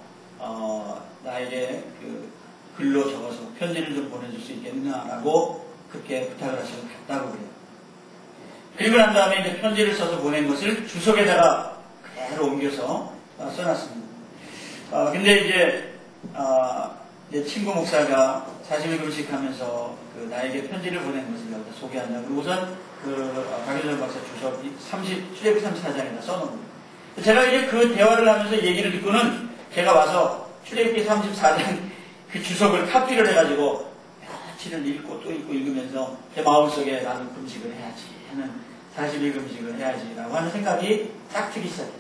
나에게 그 글로 적어서 편지를 좀 보내줄 수 있겠냐라고 그렇게 부탁을 하시고 갔다고 그래요. 그리고 난 다음에 이제 편지를 써서 보낸 것을 주석에다가 그대로 옮겨서 써놨습니다. 근데 이제 내 친구 목사가 40일 금식하면서 그 나에게 편지를 보낸 것을 여기다 소개한다. 그리고 우선 박윤선 박사 주석 출애굽기 34장에다 써놓은 거예요. 제가 이제 그 대화를 하면서 얘기를 듣고는 제가 와서 출애굽기 34장 그 주석을 카피를 해가지고 며칠을 읽고 또 읽고 읽으면서 제 마음속에 나는 금식을 해야지 하는, 40일 금식을 해야지라고 하는 생각이 딱 들기 시작했어요.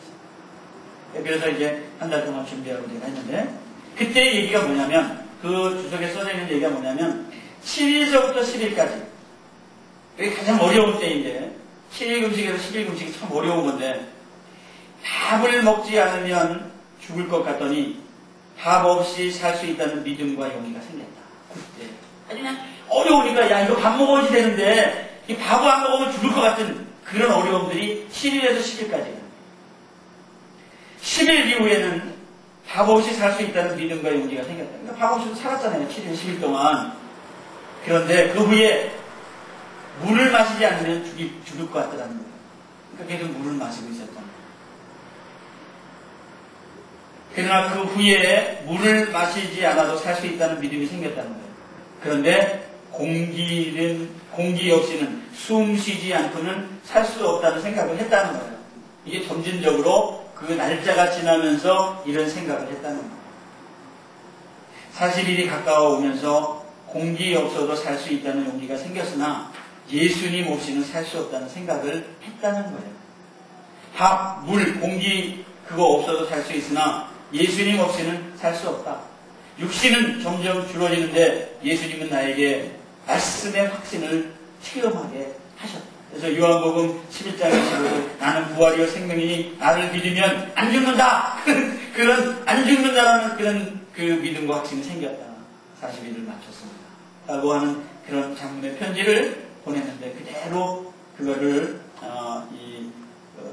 그래서 이제 한 달 동안 준비하고 제가 했는데, 그때 얘기가 뭐냐면, 그 주석에 써져 있는 얘기가 뭐냐면 7일서부터 10일까지, 이게 가장 어려운 때인데 7일 금식에서 10일 금식이 참 어려운 건데, 밥을 먹지 않으면 죽을 것 같더니 밥 없이 살 수 있다는 믿음과 용기가 생겼다. 그때 아니 그냥 어려우니까 야 이거 밥 먹어야지 되는데 이 밥을 안 먹으면 죽을 것 같은 그런 어려움들이 7일에서 10일까지예요. 10일 이후에는 밥 없이 살 수 있다는 믿음과 용기가 생겼다. 그러니까 밥 없이도 살았잖아요. 7일, 10일 동안. 그런데 그 후에 물을 마시지 않으면 죽을 것 같다는 거예요. 그러니까 계속 물을 마시고 있었잖아요. 그러나 그 후에 물을 마시지 않아도 살 수 있다는 믿음이 생겼다는 거예요. 그런데 공기 없이는, 숨 쉬지 않고는 살 수 없다는 생각을 했다는 거예요. 이게 점진적으로 그 날짜가 지나면서 이런 생각을 했다는 거예요. 40일이 가까워 오면서 공기 없어도 살 수 있다는 용기가 생겼으나 예수님 없이는 살 수 없다는 생각을 했다는 거예요. 밥, 물, 공기 그거 없어도 살 수 있으나 예수님 없이는 살 수 없다. 육신은 점점 줄어지는데 예수님은 나에게 말씀의 확신을 체험하게 하셨다. 그래서 요한복음 11장에 나는 부활이요 생명이니 나를 믿으면 안 죽는다. 그런 안 죽는다라는 그런 그 믿음과 확신이 생겼다. 40일을 마쳤습니다. 라고 하는 그런 장문의 편지를 보냈는데 그대로 그거를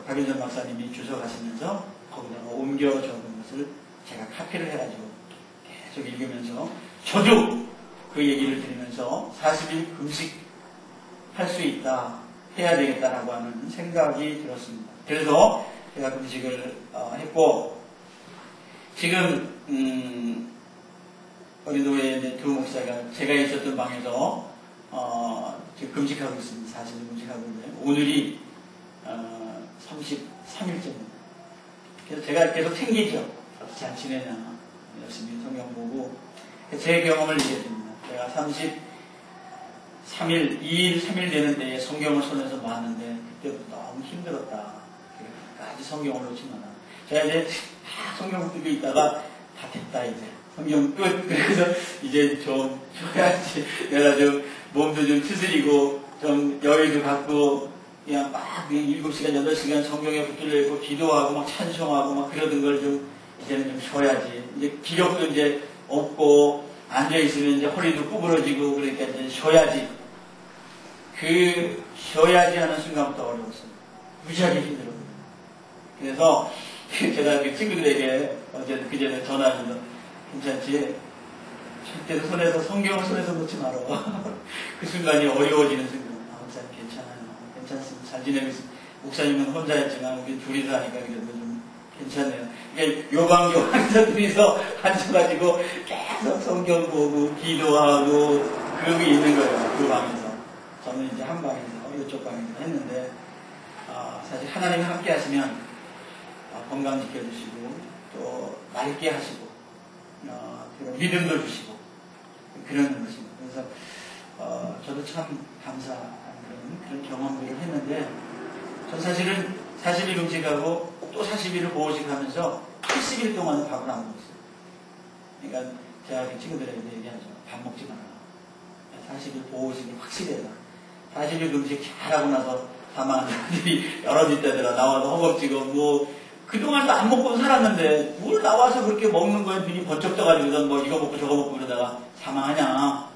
박윤선 박사님이 주석하시면서 거기다가 옮겨 적은 것을 제가 카피를 해가지고 계속 읽으면서 저도 그 얘기를 들으면서 40일 금식할 수 있다, 해야 되겠다라고 하는 생각이 들었습니다. 그래서 제가 금식을 했고, 지금 우리 교회의 두 목사가 제가 있었던 방에서 지금 금식하고 있습니다. 40일 금식하고 있는데 오늘이 33일째입니다. 그래서 제가 계속 챙기죠. 잘 지내냐, 열심히 성경 보고 제 경험을 얘기해줍니다. 제가 2일, 3일 되는 데에 성경을 손에서 놨는데 그때부터 너무 힘들었다. 끝까지 성경을 놓지 마라. 제가 이제 다 성경 들고 있다가 다 됐다 이제. 성경 끝. 그래서 이제 좀 쉬어야지. 내가 좀 몸도 좀 추스리고 좀 여유도 갖고 그냥 막 7시간, 8시간 성경에 붙들려 있고 기도하고 막 찬송하고 막 그러던 걸 좀 이제는 좀 쉬어야지. 이제 기력도 이제 없고 앉아있으면 이제 허리도 구부러지고 그러니까 이제 쉬어야지. 그 쉬어야지 하는 순간부터 어려웠어요. 무지하게 힘들어요. 그래서 제가 그 친구들에게 그전에 전화하면서 괜찮지? 절대로 손에서 성경을 손에서 놓지 마라. 그 순간이 어려워지는 순간. 목사님 괜찮아요. 괜찮습니다. 잘 지내고 있습니다. 목사님은 혼자였지만 우리 둘이서 하니까 그래도 좀 괜찮네요. 이게 요방요방에서 둘이서 앉아가지고 계속 성경 보고 기도하고 그러고 있는 거예요. 그 방에서. 저는 이제 한 방에서 이쪽 방에서 했는데 사실 하나님이 함께 하시면 건강 지켜주시고 또 맑게 하시고 믿음도 주시고 그런 것입니다. 그래서 저도 참 감사한 그런 경험들을 했는데 전 사실은 40일 금식하고 또 40일을 보호식하면서 80일 동안 밥을 안 먹었어요. 그러니까 제가 친구들에게 얘기하죠. 밥 먹지 마라. 40일 보호식이 확실해라. 40일 금식 잘하고 나서 다만 여러 뒷대들아 나와서 허겁지겁 뭐 그동안도 안 먹고 살았는데 뭘 나와서 그렇게 먹는 거에 눈이 번쩍 떠가지고선 뭐 이거 먹고 저거 먹고 그러다가 사망하냐.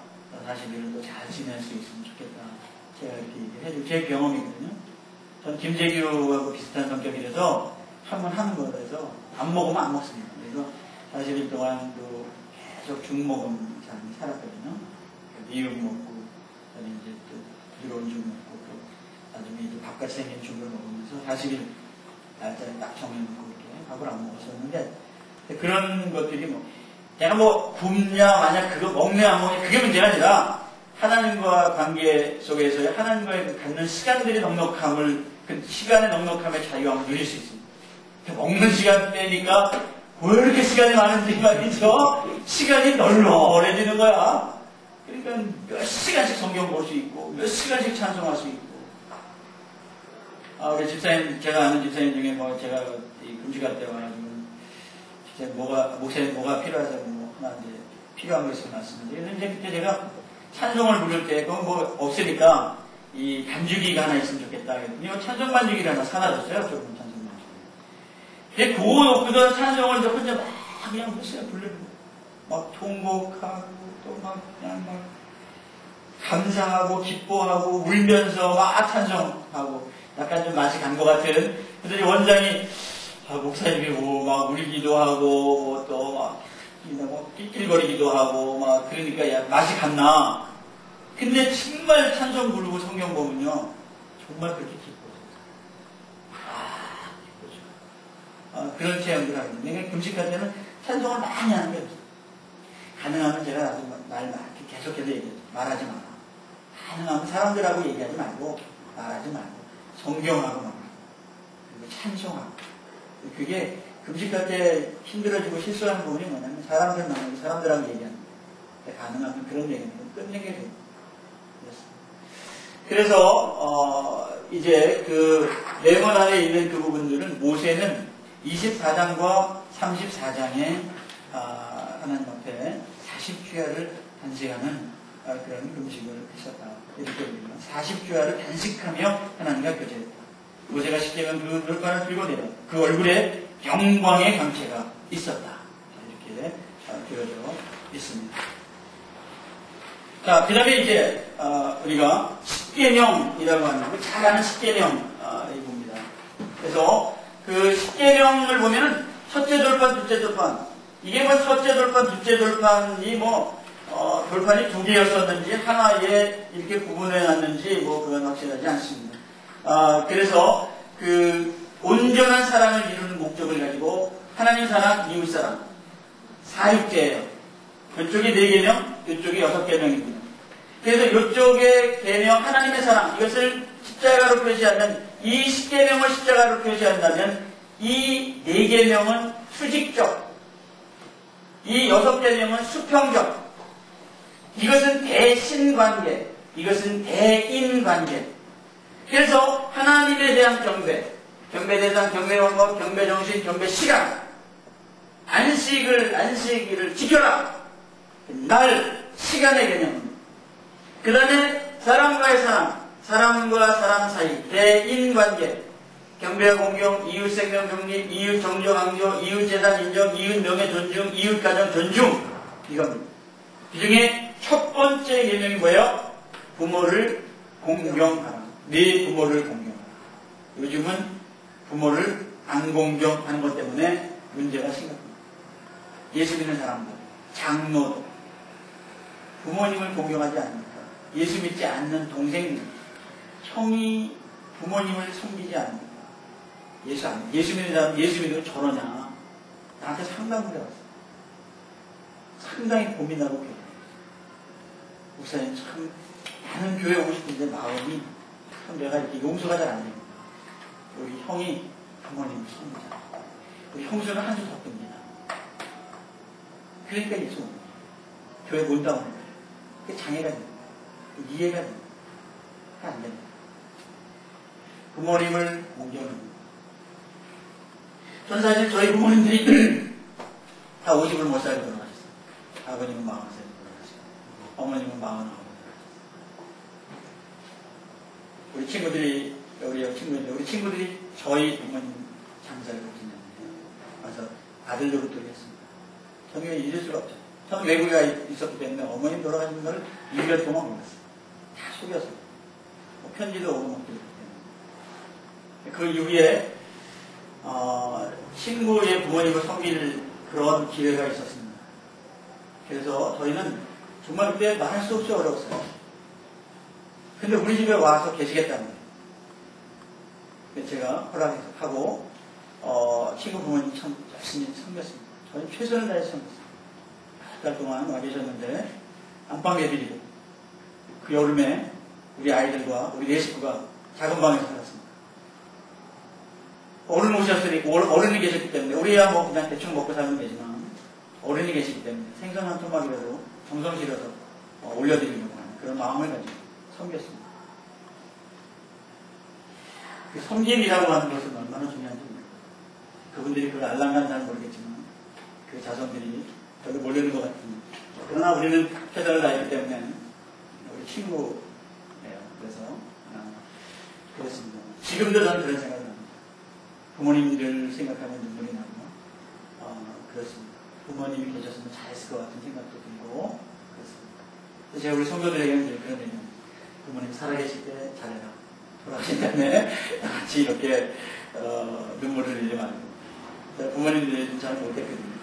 40일은 또 잘 지낼 수 있으면 좋겠다. 제가 이렇게 해줄 제 경험이거든요. 전 김재규하고 비슷한 성격이라서 한번 하는 거라서 안 먹으면 안 먹습니다. 그래서 40일 동안 또 계속 죽 먹은 삶이 살았거든요. 미육 먹고, 저는 이제 또 부드러운 죽 먹고, 또 나중에 이제 바깥 생긴 죽을 먹으면서 40일 날짜를 딱 정해놓고 이렇게 밥을 안 먹었었는데, 그런 것들이 뭐, 내가 뭐 굶냐, 만약 그거 먹냐, 안 먹냐, 그게 문제가 아니라, 하나님과 관계 속에서 하나님과의 갖는 시간들의 넉넉함을, 그 시간의 넉넉함의 자유함을 누릴 수 있습니다. 먹는 시간 빼니까 왜 이렇게 시간이 많은지 말이죠. 시간이 널널해지는 거야. 그러니까 몇 시간씩 성경 볼 수 있고 몇 시간씩 찬송할 수 있고. 우리 집사님, 제가 아는 집사님 중에 뭐 제가 금식할 때 와가지고 목사님 뭐가 필요하다고 뭐 하나 이제 필요한 거 있으면 말씀드려요. 그래서 이제 그때 제가 찬송을 부를 때 그건 뭐 없으니까 이 반주기가 하나 있으면 좋겠다. 그랬더니 찬송 반주기를 하나 사놔줬어요. 조금 찬송 반주기. 근데 그거 놓고서 찬송을 이제 혼자 막 그냥 부르고 막 통곡하고 또 막 그냥 막 감사하고 기뻐하고 울면서 막 찬송하고 약간 좀 맛이 간 것 같은. 그래서 원장이 목사님이 막 울기도 하고 또 막 낄낄거리기도 하고 막 그러니까 야, 맛이 갔나. 근데 정말 찬송 부르고 성경 보면요 정말 그렇게 기뻐져요. 그런 체험을 하거든요. 내가 금식할 때는 찬송을 많이 하는 게 없어요. 가능하면 제가 나도 말 계속해서 얘기해요. 말하지 마라. 가능하면 사람들하고 얘기하지 말고 말하지 말고 성경하고 말하고 그리고 찬송하고. 그게 금식할 때 힘들어지고 실수하는 부분이 뭐냐면 사람들 만나고 사람들하고 얘기하는 거예요. 가능하면 그런 얘기는 끝내게 돼요. 그래서 이제 그 레몬 안에 있는 그 부분들은 모세는 24장과 34장에 하나님 앞에 40주야를 단식하는 그런 금식을 했었다. 이렇게 보면 40주야를 단식하며 하나님과 교제했다. 모세가 십계명 그 돌판을 들고 내려 그 얼굴에 영광의 광채가 있었다. 이렇게 되어져 있습니다. 자, 그 다음에 이제 우리가 십계명이라고 하는 거 잘 아는 십계명입니다. 그래서 그 십계명을 보면은 첫째 돌판, 둘째 돌판 이게 뭐 첫째 돌판, 둘째 돌판이 뭐 돌판이 두 개였었는지 하나에 이렇게 구분해 놨는지 뭐 그건 확실하지 않습니다. 그래서 그 온전한 사랑을 이루는 목적을 가지고 하나님 사랑, 이웃 사랑 사육제예요. 이쪽이 4계명, 이쪽이 6계명입니다. 그래서 이쪽의 계명 하나님의 사랑 이것을 십자가로 표시하면 이 10계명을 십자가로 표시한다면 이 4계명은 수직적, 이 6계명은 수평적. 이것은 대신관계, 이것은 대인관계. 그래서 하나님에 대한 경배, 경배대상, 경배원법, 경배정신, 경배시간, 안식일을 지켜라. 날, 시간의 개념. 그 다음에 사람과의 사랑, 사람과 사람 사이, 대인관계, 경배와 공경, 이웃 생명 정립, 이웃 정조 강조, 이웃 재산 인정, 이웃 명예 존중, 이웃 가정 존중. 이겁니다. 그 중에 첫 번째 개념이 뭐예요? 부모를 공경하라. 네 부모를 공경하라. 요즘은 부모를 안 공경하는 것 때문에 문제가 심각합니다. 예수 믿는 사람들, 장로도 부모님을 공경하지 않으니까 예수 믿지 않는 동생들, 형이 부모님을 섬기지 않으니까 예수 믿는 사람 예수 믿으면 저러냐. 나한테 상담을 해왔어. 상당히 고민하고 그래요. 목사님 참 나는 교회 오고 싶은데 마음이 참 내가 이렇게 용서가 잘 안 됩니다. 우리 형이 부모님을 섬기자. 우리 형수는 한 주 더 끕니다. 그러니까 예수 교회 못 나오는 거예요. 그게 장애가 됩니다. 이해가 됩니다. 안 됩니다. 부모님을 공경합니다. 전 사실 저희 부모님들이 다 50을 못 살고 돌아가셨어요. 아버님은 40살 돌아가셨어요. 어머님은 49살. 우리 친구들이 저희 부모님 장사를 같이 했는데요. 그래서 아들 노릇을 했습니다. 저는 잊을 수가 없죠. 저는 외국에 있었기 때문에 어머님 돌아가신 걸 1년 동안 몰랐어요. 다 속여서. 뭐 편지도 오고 먹기 때문에. 그 이후에 친구의 부모님을 섬길 그런 기회가 있었습니다. 그래서 저희는 정말 그때 말할 수 없이 어려웠어요. 근데 우리 집에 와서 계시겠다는 거예요. 제가 허락해서 하고 친구 부모님 참 열심히 섬겼습니다. 저는 최선을 다해서 섬겼습니다. 몇 달 동안 와 계셨는데 안방 예비리고 그 여름에 우리 아이들과 우리 네 식구가 작은 방에서 살았습니다. 어른 오셨으니 어른이 계셨기 때문에 우리야 뭐 그냥 대충 먹고 살면 되지만 어른이 계시기 때문에 생선 한 토막이라도 정성스려서 올려드리려고 하는 그런 마음을 가지고 섬겼습니다. 그 섬김이라고 하는 것은 얼마나 중요한지 모르겠어요. 그분들이 그걸 알랑간 잘 모르겠지만 그 자손들이 저를 몰려는 것 같습니다. 그러나 우리는 최선을 다했기 때문에 우리 친구예요. 그래서 그렇습니다. 지금도 저는 그런 생각을 합니다. 부모님들 생각하면 눈물이 나고 그렇습니다. 부모님이 계셨으면 잘했을 것 같은 생각도 들고 그렇습니다. 그래서 제가 우리 성도들에게는 그런 얘기입니다. 부모님 살아계실 때 잘해라. 돌아가신 다음에 같이 이렇게 눈물을 흘리지 말고 부모님들이 잘 못했거든요.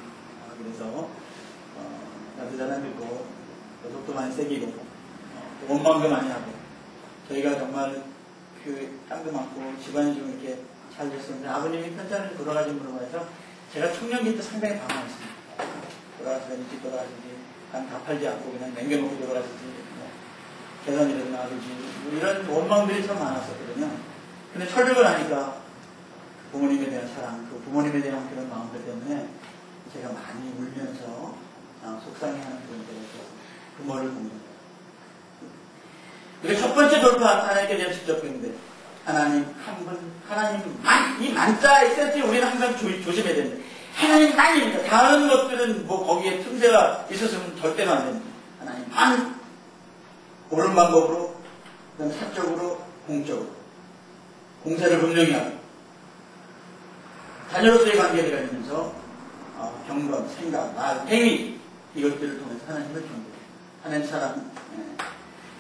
그래서 나도 잘 안 듣고 속도 많이 세기고 원망도 많이 하고 저희가 정말 그 땅도 많고 집안이 좀 이렇게 잘 됐었는데 아버님이 편찮을 돌아가신 분으로 해서 제가 청년기 때 상당히 방황했습니다. 돌아가시면 일찍 돌아가시지 다 팔지 않고 그냥 남겨놓고 돌아가시지 계산이라도 나가든지 이런 원망들이 참 많았었거든요. 근데 철벽을 하니까 부모님에 대한 사랑, 그 부모님에 대한 그런 마음들 때문에 제가 많이 울면서 속상해하는 그런 데에서 부모를 봅니다. 그리고 첫 번째 돌파 하나님께 대한 직접 배운데 하나님 한 분, 하나님 이 만자의 센스 우리는 항상 조심해야 됩니다. 하나님만입니다. 다른 것들은 뭐 거기에 틈새가 있었으면 절대로 안 됩니다. 하나님만 옳은 방법으로, 그다음 사적으로, 공적으로 공사를 분명히 하고 자녀로서의 관계를 가지면서 경건, 생각, 말, 행위 이것들을 통해서 하나님을 경배해요. 하나님 사랑.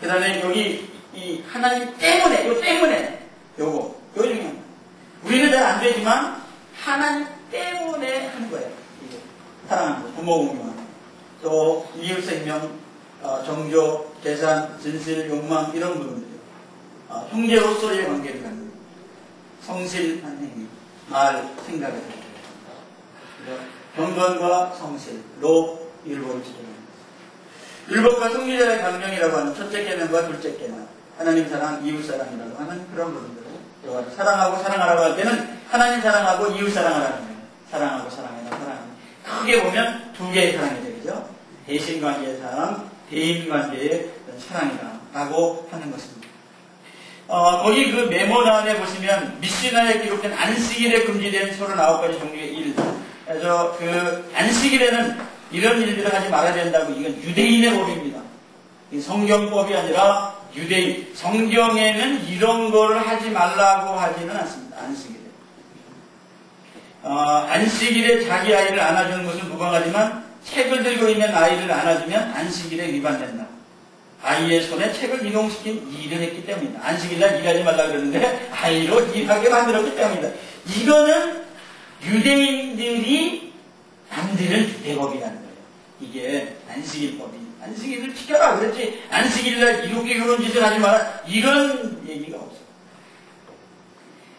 그 다음에 여기 이 하나님 때문에 요거 중요합니다. 우리는 잘 안 되지만 하나님 때문에 하는 거예요. 이게 사랑하는 거, 부모 공경하는 거. 또 이웃 생명, 정조, 재산, 진실, 욕망 이런 부분들이요. 형제로서의 관계를 갖는 거. 성실한 행위, 말, 생각을 하는 거. 경건과 성실로 율법을 지켜내는 것. 율법과 성리자의 강령이라고 하는 첫째 계명과 둘째 계명, 하나님 사랑, 이웃 사랑이라고 하는 그런 부분들을 사랑하고 사랑하라고 할 때는 하나님 사랑하고 이웃 사랑하라는 거예요. 사랑하고 사랑해라, 사랑하는. 크게 보면 두 개의 사랑이 되겠죠. 대신관계의 사랑, 대인관계의 사랑이라고 하는 것입니다. 거기 그 메모란에 보시면 미시나에 기록된 안식일에 금지된 39가지 종류의 일. 그래서 그 안식일에는 이런 일들을 하지 말아야 된다고 이건 유대인의 법입니다. 성경법이 아니라 유대인. 성경에는 이런 거를 하지 말라고 하지는 않습니다. 안식일에. 안식일에 자기 아이를 안아주는 것은 무방하지만 책을 들고 있는 아이를 안아주면 안식일에 위반된다. 아이의 손에 책을 이동시킨 일을 했기 때문이다. 안식일날 일하지 말라 그러는데 아이로 일하게 만들었기 때문이다. 이거는 유대인들이 만드는 유대법이라는 거예요. 이게 안식일법이. 안식일을 지켜라 그랬지 안식일날 이렇게 그런 짓을 하지 마라 이런 얘기가 없어요.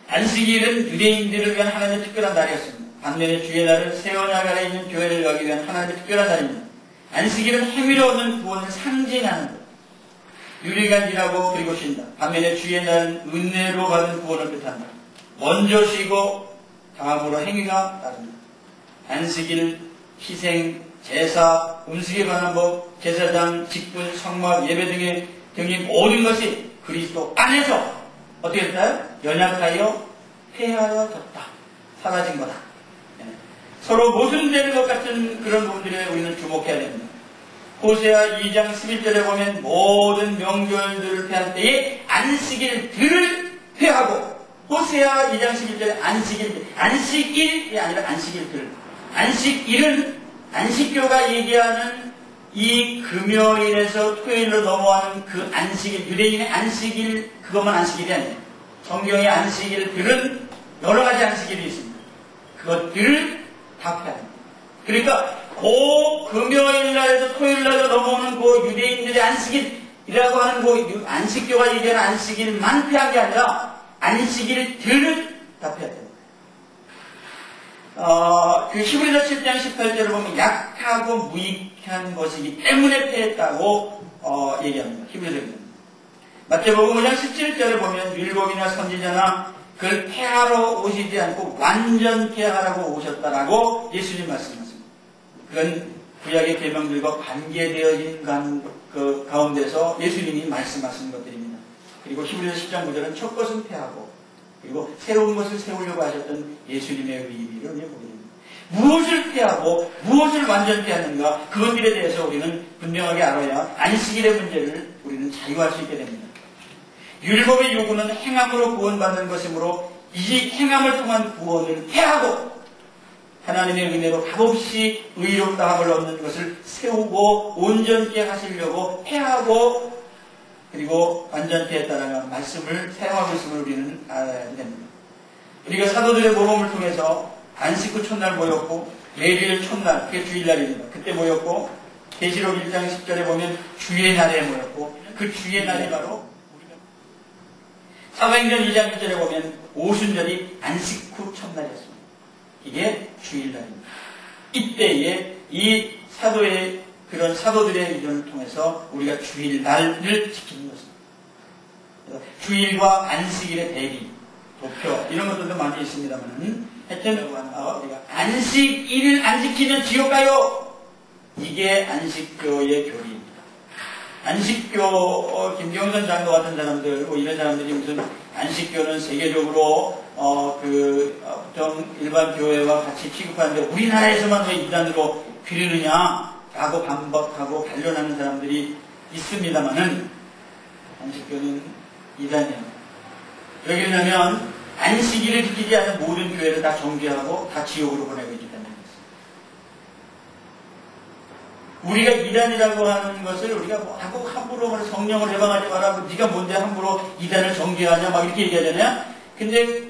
안식일은 유대인들을 위한 하나님의 특별한 날이었습니다. 반면에 주의 날은 새 언약 아래 있는 교회를 가기 위한 하나님의 특별한 날입니다. 안식일은 행위로 얻는 구원을 상징하는 것. 유리간 일하고 그리고 쉰다. 반면에 주의 날은 은혜로 받은 구원을 뜻한다. 먼저 쉬고 다음으로 행위가 따릅니다. 안식일, 희생, 제사, 음식에 관한 법, 제사장, 직분, 성막, 예배 등의 모든 것이 그리스도 안에서 어떻게 됐나요? 연약하여 폐하여졌다. 사라진 거다. 서로 모순되는 것 같은 그런 부분들에 우리는 주목해야 됩니다. 호세아 2장 11절에 보면 모든 명절들을 폐할 때에 안식일들을 회하고, 호세아 2장 11절에 안식일이 아니라 안식일들. 안식일은 안식교가 얘기하는 이 금요일에서 토요일로 넘어가는 그 안식일, 유대인의 안식일, 그것만 안식일이 아니에요. 성경의 안식일들은 여러 가지 안식일이 있습니다. 그것들을 다 펴야 됩니다. 그러니까 그 금요일날에서 토요일날로 넘어오는 그 유대인들의 안식일이라고 하는 그 안식교가 얘기하는 안식일만 펴야 게 아니라 안식일들을 다 펴야 됩니다. 그 히브리서 7장 18절을 보면 약하고 무익한 것이기 때문에 폐했다고 얘기합니다. 히브리서. 마태복음 5장 17절을 보면 율법이나 선지자나 그걸 폐하러 오시지 않고 완전케 하라고 오셨다라고 예수님 말씀하십니다. 그건 구약의 계명들과 관계되어진 그 가운데서 예수님이 말씀하신 것들입니다. 그리고 히브리서 10장 9절은 첫 것은 폐하고 그리고 새로운 것을 세우려고 하셨던 예수님의 의미를 보게 됩니다. 무엇을 폐하고 무엇을 완전케 하는가, 그것들에 대해서 우리는 분명하게 알아야 안식일의 문제를 우리는 자유할 수 있게 됩니다. 율법의 요구는 행함으로 구원받는 것이므로 이 행함을 통한 구원을 폐하고 하나님의 은혜로 값없이 의롭다함을 얻는 것을 세우고 온전케 하시려고 폐하고 그리고 완전케 했다는 말씀을 사용하고 있음을 우리는 알아야 됩니다. 우리가 사도들의 모범을 통해서 안식 후 첫날 모였고 매주일 첫날, 그게 주일날입니다. 그때 모였고 계시록 1장 10절에 보면 주의 날에 모였고 그 주의 날이 바로 사도행전 2장 1절에 보면 오순절이 안식 후 첫날이었습니다. 이게 주일날입니다. 이때에 이 사도의 그런 사도들의 의견을 통해서 우리가 주일날을 지키는 것입니다. 그래서 주일과 안식일의 대비, 도표 이런 것들도 많이 있습니다만 하여튼 우리가 안식일을 안 지키면 지옥 가요. 이게 안식교의 교리입니다. 안식교 김경선 장로 같은 사람들 이런 사람들이 무슨 안식교는 세계적으로 보통 일반 교회와 같이 취급하는데 우리나라에서만 왜 이단으로 귀르느냐라고 반박하고 반론하는 사람들이 있습니다만은 안식교는 이단이에요. 왜 그러냐면 안식일을 지키지 않은 모든 교회를 다 정죄하고 다 지옥으로 보내고 있기 때문에 우리가 이단이라고 하는 것을 우리가 함부로 성령을 해방하지 마라, 네가 뭔데 함부로 이단을 정죄하냐 막 이렇게 얘기하잖아요. 근데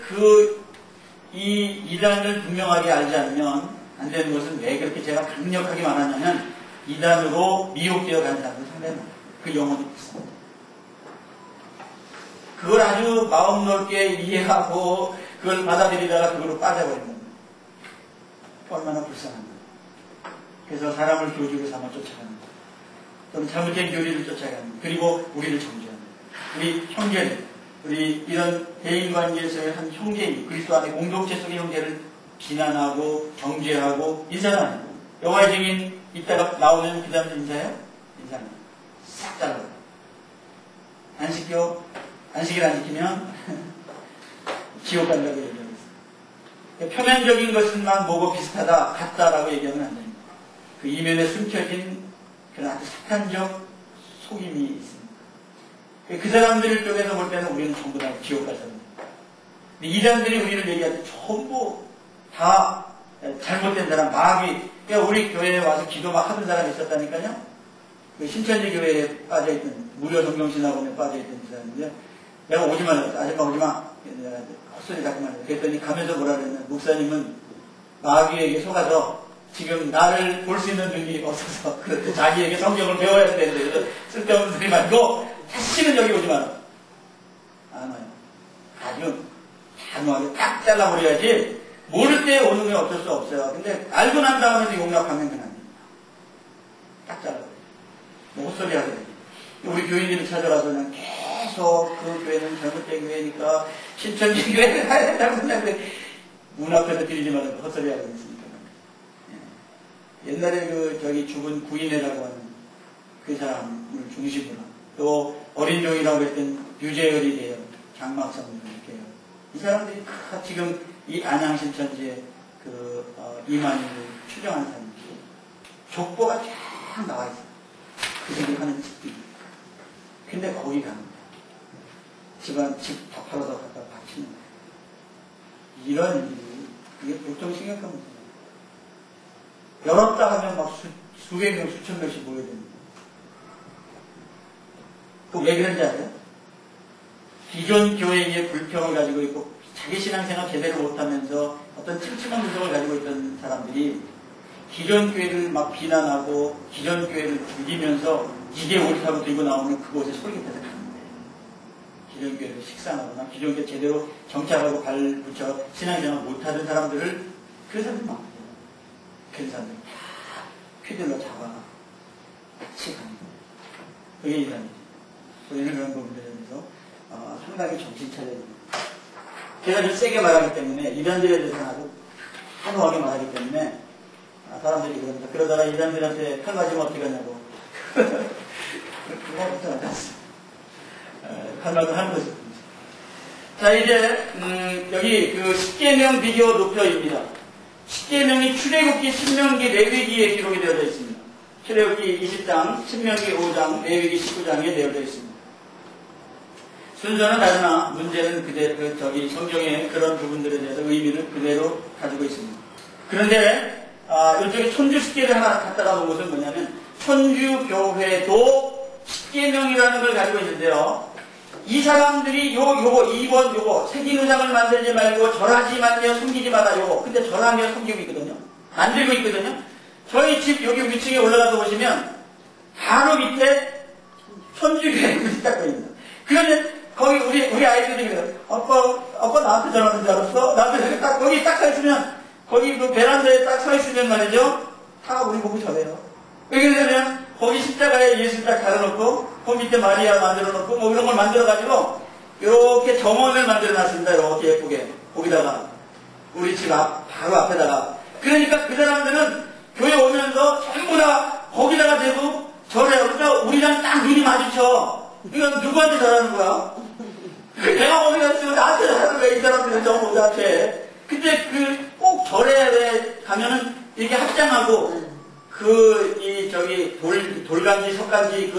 이 이단을 분명하게 알지 않으면 안 되는 것은 왜 그렇게 제가 강력하게 말하냐면 이단으로 미혹되어 가는 사람들 상당히 많아요. 그 영혼이 있습니다. 그걸 아주 마음 넓게 이해하고 그걸 받아들이다가 그걸로 빠져버리는 겁니다. 얼마나 불쌍합니다. 그래서 사람을 교주로 삼아 쫓아가는 거예요. 또는 잘못된 교리를 쫓아가는 거예요. 그리고 우리를 정죄하는 거예요. 우리 형제들, 우리 이런 대인관계에서의 한 형제인 그리스도 안에 공동체 속의 형제를 비난하고 정죄하고 인사를 안 해요. 여호와의 증인 이따가 나오면 그 다음에 인사해요? 인사합니다. 싹 잘라요. 안식일 안 지키면 지옥 간다고 얘기하고 있어요. 표면적인 것만 보고 비슷하다, 같다라고 얘기하면 안 됩니다. 그 이면에 숨겨진 그런 아주 사탄적 속임이 있습니다. 그 사람들 쪽에서 볼 때는 우리는 전부 다 지옥 갈 사람입니다. 이 사람들이 우리를 얘기할 때 전부 다 잘못된 사람, 마귀. 그러니까 우리 교회에 와서 기도 막 하던 사람이 있었다니까요. 그 신천지 교회에 빠져있던, 무료 성경신학원에 빠져있던 사람인데, 내가 오지 말라, 아줌마 오지 마. 내가 헛소리 자꾸 말해. 그랬더니 가면서 뭐라 그랬냐. 목사님은 마귀에게 속아서 지금 나를 볼 수 있는 눈이 없어서 그렇게 자기에게 성경을 배워야 되는데 그래서 쓸데없는 소리 말고 다시는 여기 오지 마라. 안 와요. 아주 단호하게 딱 잘라버려야지. 모를 때 오는 게 어쩔 수 없어요. 근데 알고 난 다음에도 용납하면 그냥 딱 잘라버려요. 뭐 헛소리 하게 돼요. 우리 교인들이 찾아가서 그냥 계속 그 교회는 잘못된 교회니까 신천지 교회를 가야 된다고 생각해. 문 앞에서 드리지 말고 헛소리 하고 있습니다. 옛날에 죽은 구인회라고 하는 그 사람을 중심으로 또 어린종이라고 했던 유재열이 돼요. 장막성을 이렇게 해요. 이 사람들이 지금 이 안양신천지에 이만희를 추정하는 사람들이 족보가 쫙 나와 있어요. 그들이 하는 집들이. 근데 거기 가는 거예요. 집안 집 다 팔아서 갖다 바치는 거예요. 이런 일이 이게 보통 심각한 문제예요. 열었다 하면 막 수백 명, 수천 명씩 모여야 됩니다. 그 왜 그런지 아세요? 기존 교회의 불평을 가지고 있고 자기 신앙생활 제대로 못하면서 어떤 찜찜한 구성을 가지고 있던 사람들이 기존 교회를 막 비난하고 기존 교회를 죽이면서 이게 옳다고 들고 나오면 그곳에 솔깃해서 가는 거예요. 기존 교회를 식상하거나 기존 교회 제대로 정착하고 발 붙여 신앙생활 못하던 사람들을 그 사람들 막 그 사람들 다 퀴들로 잡아 같이 가는 거예요. 그게 이단이죠. 우리는 그런 부분들에 대해서 상당히 정신 차려야 됩니다. 제가 좀 세게 말하기 때문에 이단들에 대해서는 아주 단호하게 말하기 때문에 사람들이 그럽니다. 그러다가 이단들한테 칼 맞으면 어떻게 하냐고. 그거부터 하지 않습니다. 칼 맞으면 하는 것입니다. 자, 이제 여기 그 10계명 비교 노표입니다. 10계명이 출애굽기, 신명기, 레위기에 기록이 되어져 있습니다. 출애굽기 20장, 신명기 5장, 레위기 19장에 되어져 있습니다. 순서는 다르나 문제는 그대로 성경의 그런 부분들에 대해서 의미를 그대로 가지고 있습니다. 그런데 이쪽에 천주 10계를 하나 갖다가 놓은 것은 뭐냐면 천주교회도 10계명이라는 걸 가지고 있는데요. 이 사람들이 요거 2번 요거 색인우상을 만들지 말고 절하지 말며 숨기지 마라 요거. 근데 절하며 숨기고 있거든요. 만들고 있거든요. 저희 집 여기 위층에 올라가서 보시면 바로 밑에 천주교회 글이 딱 보입니다. 그러면 거기 우리 아이들이 그래요. 아빠 나한테 전화하는 줄 알았어? 나한테 딱 거기 딱 서 있으면 거기 그 베란다에 딱 서 있으면 말이죠. 다 우리 보고 저래요. 왜 그러냐면 거기 십자가에 예수 딱 달아놓고 그 밑에 마리아 만들어놓고 뭐 이런 걸 만들어가지고 이렇게 정원을 만들어놨습니다. 이렇게 예쁘게 거기다가 우리 집 바로 앞에다가. 그러니까 그 사람들은 교회 오면서 전부 다 거기다가 대고 저래요. 그러니까 우리랑 딱 눈이 마주쳐. 이건 누구한테 잘하는 거야? 내가 거기 갔으면 나한테 잘하는 거야. 이 사람들은 전부 나한테. 근데 꼭 절에 가면은 이렇게 합장하고 돌간지, 석간지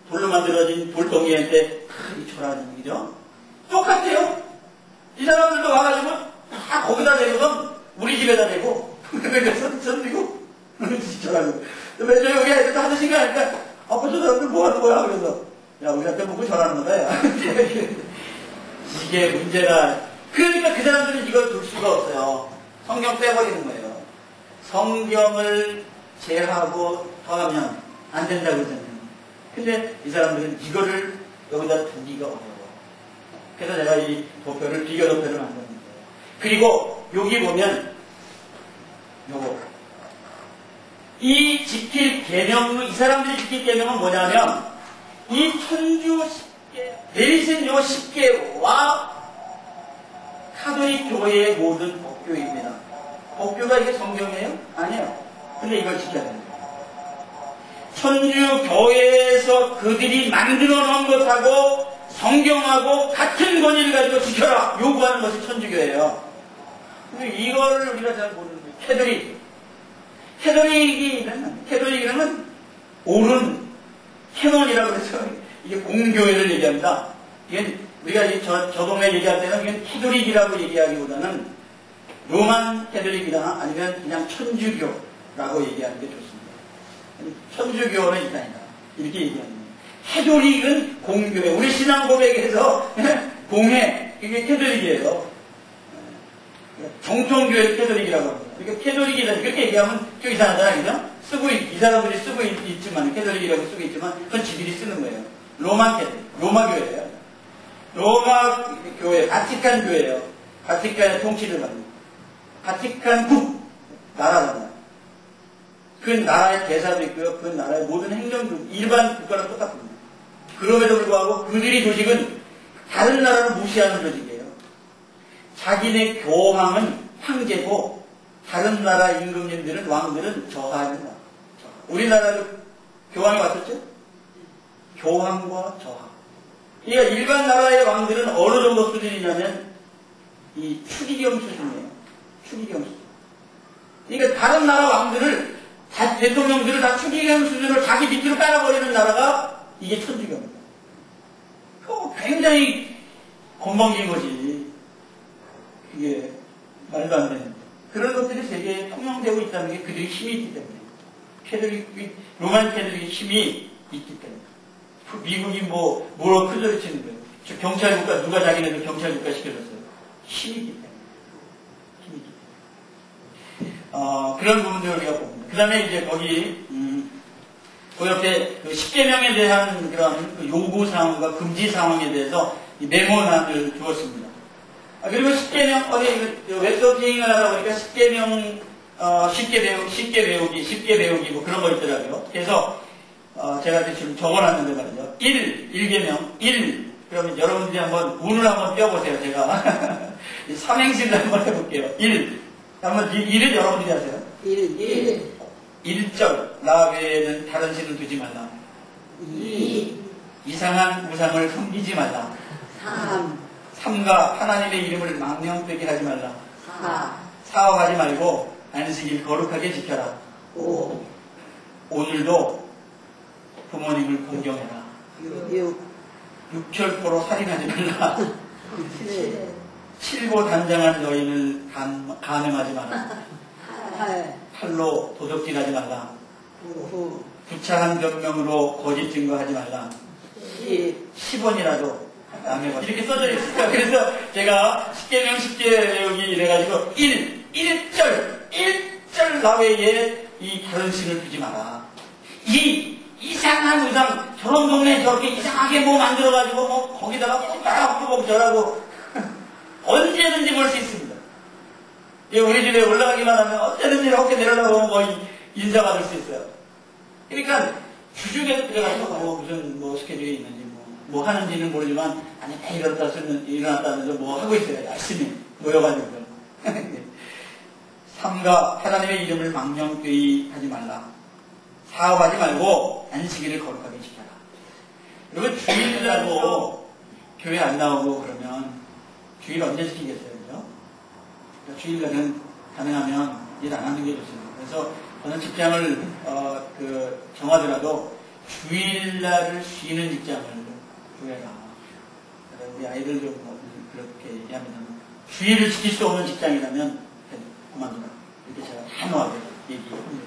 돌로 만들어진 돌덩이한테 이 절하는 얘기죠. 똑같아요. 이 사람들도 와가지고 다 거기다 대고선 우리 집에다 대고 선지고 절하고. 왜 여기 애들도 하듯이 하니까 아빠 저 사람들 뭐 하는 거야? 그래서 야, 우리한테 보고 전하는 거다. 이게 문제가. 그러니까 그 사람들은 이걸 둘 수가 없어요. 성경 빼버리는 거예요. 성경을 제하고 더하면 안 된다고 그러잖아요. 근데 이 사람들은 이거를 여기다 두기가 어려워. 그래서 내가 이 도표를, 비교 도표를 만드는 거예요. 그리고 여기 보면 요거. 이 지킬 계명은, 이 사람들이 지킬 계명은 뭐냐면 이 천주 10계, 내리신 요 10계와 카톨릭 교회의 모든 법교입니다. 법교가 이게 성경이에요? 아니에요. 근데 이걸 지켜야 됩니다. 천주 교회에서 그들이 만들어 놓은 것하고 성경하고 같은 권위를 가지고 지켜라! 요구하는 것이 천주교예요. 근데 이걸 우리가 잘 모르는 거예요. 캐톨릭이라면 옳은 캐논이라고 해서 이게 공교회를 얘기합니다. 이게 우리가 저 동네 얘기할 때는 이게 캐톨릭이라고 얘기하기보다는 로만 캐톨릭이나 아니면 그냥 천주교라고 얘기하는 게 좋습니다. 천주교는 이단이다. 이렇게 얘기하는 거예요. 캐톨릭은 공교회. 우리 신앙 고백에서 공회, 이게 캐톨릭이에요. 정통교회 캐톨릭이라고 합니다. 그러니까 캐톨릭이다. 그렇게 얘기하면 좀 이상하잖아요. 그죠? 이 사람들이 쓰고 있지만, 캐톨릭이라고 쓰고 있지만, 그건 지들이 쓰는 거예요. 로마 교회예요. 로마 교회, 바티칸 교회예요. 바티칸의 통치를 받는. 바티칸국, 나라잖아요. 그 나라의 대사도 있고요. 그 나라의 모든 행정도 일반 국가랑 똑같습니다. 그럼에도 불구하고 그들이 조직은 다른 나라를 무시하는 조직이에요. 자기네 교황은 황제고 다른 나라 임금님들은 왕들은 저하하는 나라. 우리나라도 교황이 왔었죠? 교황과 저하. 그러니까 일반 나라의 왕들은 어느 정도 수준이냐면 이 추기경 수준이에요. 추기경 수준. 그러니까 다른 나라 왕들을 대통령들을 다 추기경 수준을 자기 밑으로 깔아버리는 나라가 이게 천주교입니다. 굉장히 건방진 거지. 이게 말도 안 되는. 그런 것들이 세계에 통용되고 있다는 게 그들이 힘이 있기 때문에. 로만 캐들이 힘이 있기 때문에. 미국이 뭐로 큰 소리 치는 거예요. 저 경찰국가, 누가 자기네들 경찰국가 시켜줬어요. 힘이 있기 때문에. 힘이 있기 때문에. 그런 부분들을 우리가 봅니다. 그 다음에 이제 거기, 그 옆에 그 10계명에 대한 그런 그 요구 사항과 금지 상황에 대해서 메모란을 주었습니다. 그리고 10계명, 어디 웹서핑을 하다 보니까 10계명, 쉽게 배우기, 뭐 그런 거 있더라고요. 그래서, 제가 지금 적어놨는데 말이죠. 1계명, 1. 그러면 여러분들이 한번 운을 한번 띄워보세요. 제가. 삼행시를 한번 해볼게요. 1. 한번 1을 여러분들이 하세요. 1. 1절. 나 외에는 다른 신을 두지 말라. 2. 이상한 우상을 섬기지 말라. 3. 3가 하나님의 이름을 망령되게 하지 말라. 4. 사업하지 말고 안식일 거룩하게 지켜라. 5. 오늘도 부모님을 공경해라. 6. 육철포로 살인하지 말라. 7. 칠고 단장한 여인을 간음하지 마라. 8. 팔로 도적질하지 말라. 9. 부차한 변명으로 거짓 증거하지 말라. 10. 10원이라도 남의 것 이렇게 써져 있어요. 그래서 제가 10계명 10개 외우기 이래가지고 1절 나 외에 이 다른 신을 두지 마라. 이 이상한 우상, 저런 동네에 저렇게 이상하게 뭐 만들어가지고 뭐 거기다가 꼭 저라고 언제든지 볼 수 있습니다. 우리 집에 올라가기만 하면 언제든지 이렇게 내려다보면 뭐 인사받을 수 있어요. 그러니까 주중에 들어가서 무슨 스케줄이 있는지 뭐 하는지는 모르지만 아니 일어났다면서 뭐 하고 있어요. 열심히 모여가지고. 3가 하나님의 이름을 망령되이 하지 말라. 사업하지 말고 안식일을 거룩하게 지켜라. 그리고 주일날도 교회 안 나오고 그러면 주일 언제 지키겠어요? 그죠? 그러니까 주일날은 가능하면 일 안 하는 게 좋습니다. 그래서 저는 직장을 정하더라도 주일날을 쉬는 직장을 구해라. 우리 아이들 좀 그렇게 얘기합니다. 주일을 지킬 수 없는 직장이라면 그만두라. 이렇게 제가 단호하게 얘기합니다.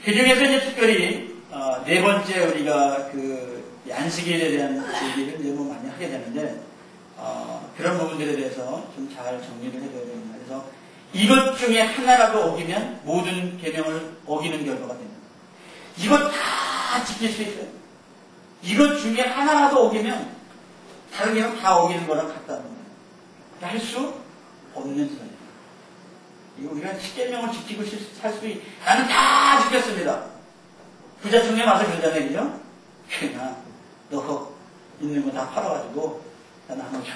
그 중에서 이제 특별히 네 번째 우리가 그 안식일에 대한 얘기를 이제 뭐 많이 하게 되는데 그런 부분들에 대해서 좀 잘 정리를 해줘야 됩니다. 그래서 이것 중에 하나라도 어기면 모든 계명을 어기는 결과가 됩니다. 이것 다 지킬 수 있어요. 이것 중에 하나라도 어기면 다른 계명 다 어기는 거랑 같다는 거예요. 할 수 없는 소리예요. 이거 우리가 10계명을 지키고 살 수 나는 다 지켰습니다. 부자청에 와서 그러잖아요. 그죠? 그냥 너 있는 거 다 팔아가지고 나 나눠줘.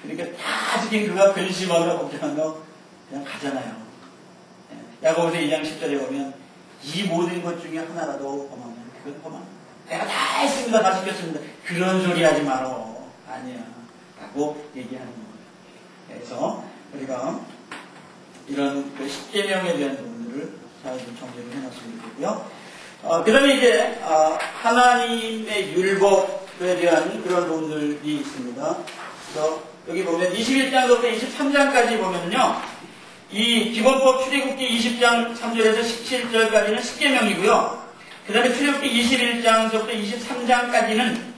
그러니까 다 지킨 그가 근심하고 걱정하며 그냥 가잖아요. 야고보서 2장 10절에 보면 이 모든 것 중에 하나라도 범하면 그건 범한 내가 다 했습니다. 다 지켰습니다. 그런 소리 하지 말어. 아니야. 라고 얘기하는 거예요. 그래서 우리가 이런 10계명에 대한 부분들을 잘 정리를 해놨으면 좋겠고요. 그 다음에 이제 하나님의 율법에 대한 그런 부분들이 있습니다. 그래서 여기 보면 21장부터 23장까지 보면요. 이 기본법 출애굽기 20장 3절에서 17절까지는 10계명이고요. 그 다음에 출애굽기 21장부터 23장까지는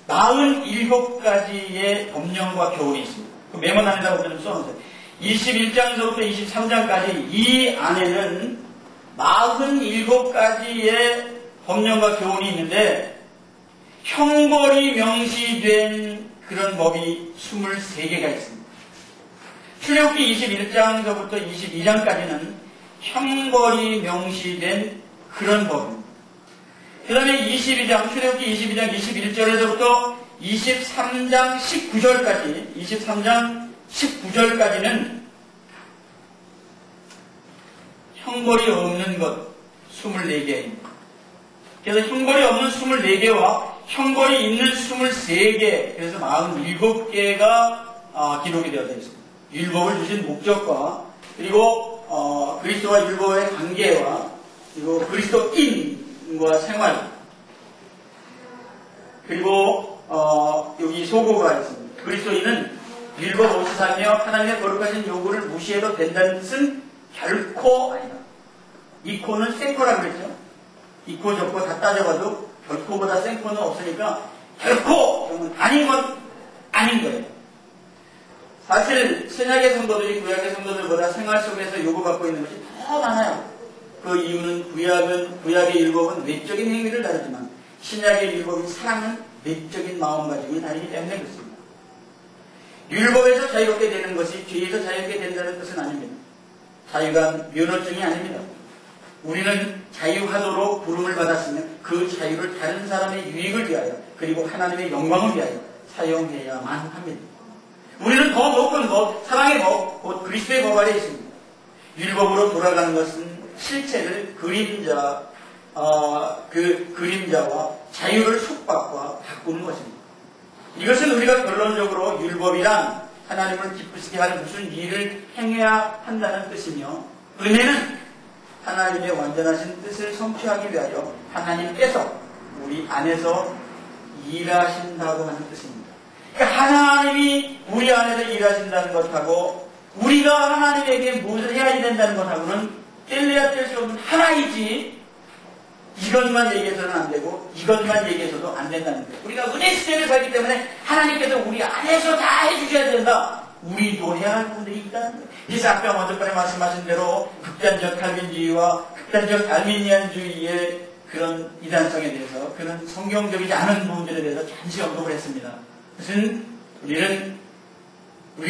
47가지의 법령과 교훈이 있습니다. 그 메모란에다가 좀 써놓으세요. 21장에서부터 23장까지 이 안에는 47가지의 법령과 교훈이 있는데 형벌이 명시된 그런 법이 23개가 있습니다. 출애굽기 21장서부터 22장까지는 형벌이 명시된 그런 법입니다. 그 다음에 22장, 출애굽기 22장 21절에서부터 23장 19절까지는 형벌이 없는 것 24개입니다. 그래서 형벌이 없는 24개와 형벌이 있는 23개, 그래서 47개가 기록이 되어 있습니다. 율법을 주신 목적과 그리고 그리스도와 율법의 관계와 그리고 그리스도인과 생활 그리고 여기 소고가 있습니다. 그리스도인은 율법 없이 살며 하나님의 거룩하신 요구를 무시해도 된다는 뜻은 결코 아니다. 이 코는 센 코라고 그랬죠. 이 코 저 코 다 따져봐도 결코보다 센 코는 없으니까 결코 아닌 건 아닌 거예요. 사실 신약의 성도들이 구약의 성도들보다 생활 속에서 요구받고 있는 것이 더 많아요. 그 이유는 구약의 율법은 외적인 행위를 다루지만 신약의 율법인 사랑은 내적인 마음가짐이 다르기 때문에 그렇습니다. 율법에서 자유롭게 되는 것이 죄에서 자유롭게 된다는 뜻은 아닙니다. 자유가 면허증이 아닙니다. 우리는 자유하도록 부름을 받았으면 그 자유를 다른 사람의 유익을 위하여 그리고 하나님의 영광을 위하여 사용해야만 합니다. 우리는 더 높은 법, 사랑의 법, 곧 그리스도의 법 아래 있습니다. 율법으로 돌아가는 것은 실체를 그림자와 자유를 속박과 바꾸는 것입니다. 이것은 우리가 결론적으로 율법이란 하나님을 기쁘시게 하는 무슨 일을 행해야 한다는 뜻이며, 은혜는 하나님의 완전하신 뜻을 성취하기 위하여 하나님께서 우리 안에서 일하신다고 하는 뜻입니다. 그러니까 하나님이 우리 안에서 일하신다는 것하고 우리가 하나님에게 무엇을 해야 된다는 것하고는 뗄래야 뗄 수 없는 하나이지, 이것만 얘기해서는 안 되고 이것만 얘기해서도 안 된다는 거예요. 우리가 은혜 시대를 살기 때문에 하나님께서 우리 안에서 다 해주셔야 된다. 우리도 해야 할 부분들이 있다는 거예요. 그래서 아까 먼저 번에 말씀하신 대로 극단적 칼빈주의와 극단적 알미니안주의의 그런 이단성에 대해서, 그런 성경적이지 않은 부분들에 대해서 잠시 언급을 했습니다. 그것은 우리가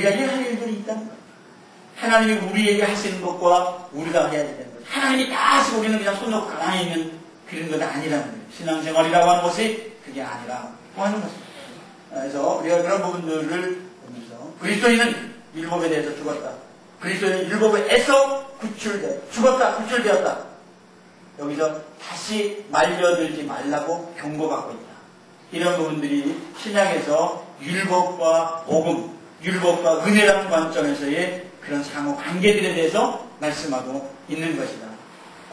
해야 할 일들이 있다는 거예요. 하나님이 우리에게 하시는 것과 우리가 해야 되는 거예요. 하나님이 다 하시고 우리는 그냥 손 놓고 가만히 있는 그런 건 아니라는 거예요. 신앙생활이라고 하는 것이 그게 아니라고 하는 것입니다. 그래서 우리가 그런 부분들을 보면서 그리스도인은 율법에 대해서 죽었다. 그리스도인은 율법에서 죽었다, 구출되었다. 여기서 다시 말려들지 말라고 경고받고 있다. 이런 부분들이 신약에서 율법과 복음, 율법과 은혜라는 관점에서의 그런 상호 관계들에 대해서 말씀하고 있는 것이다.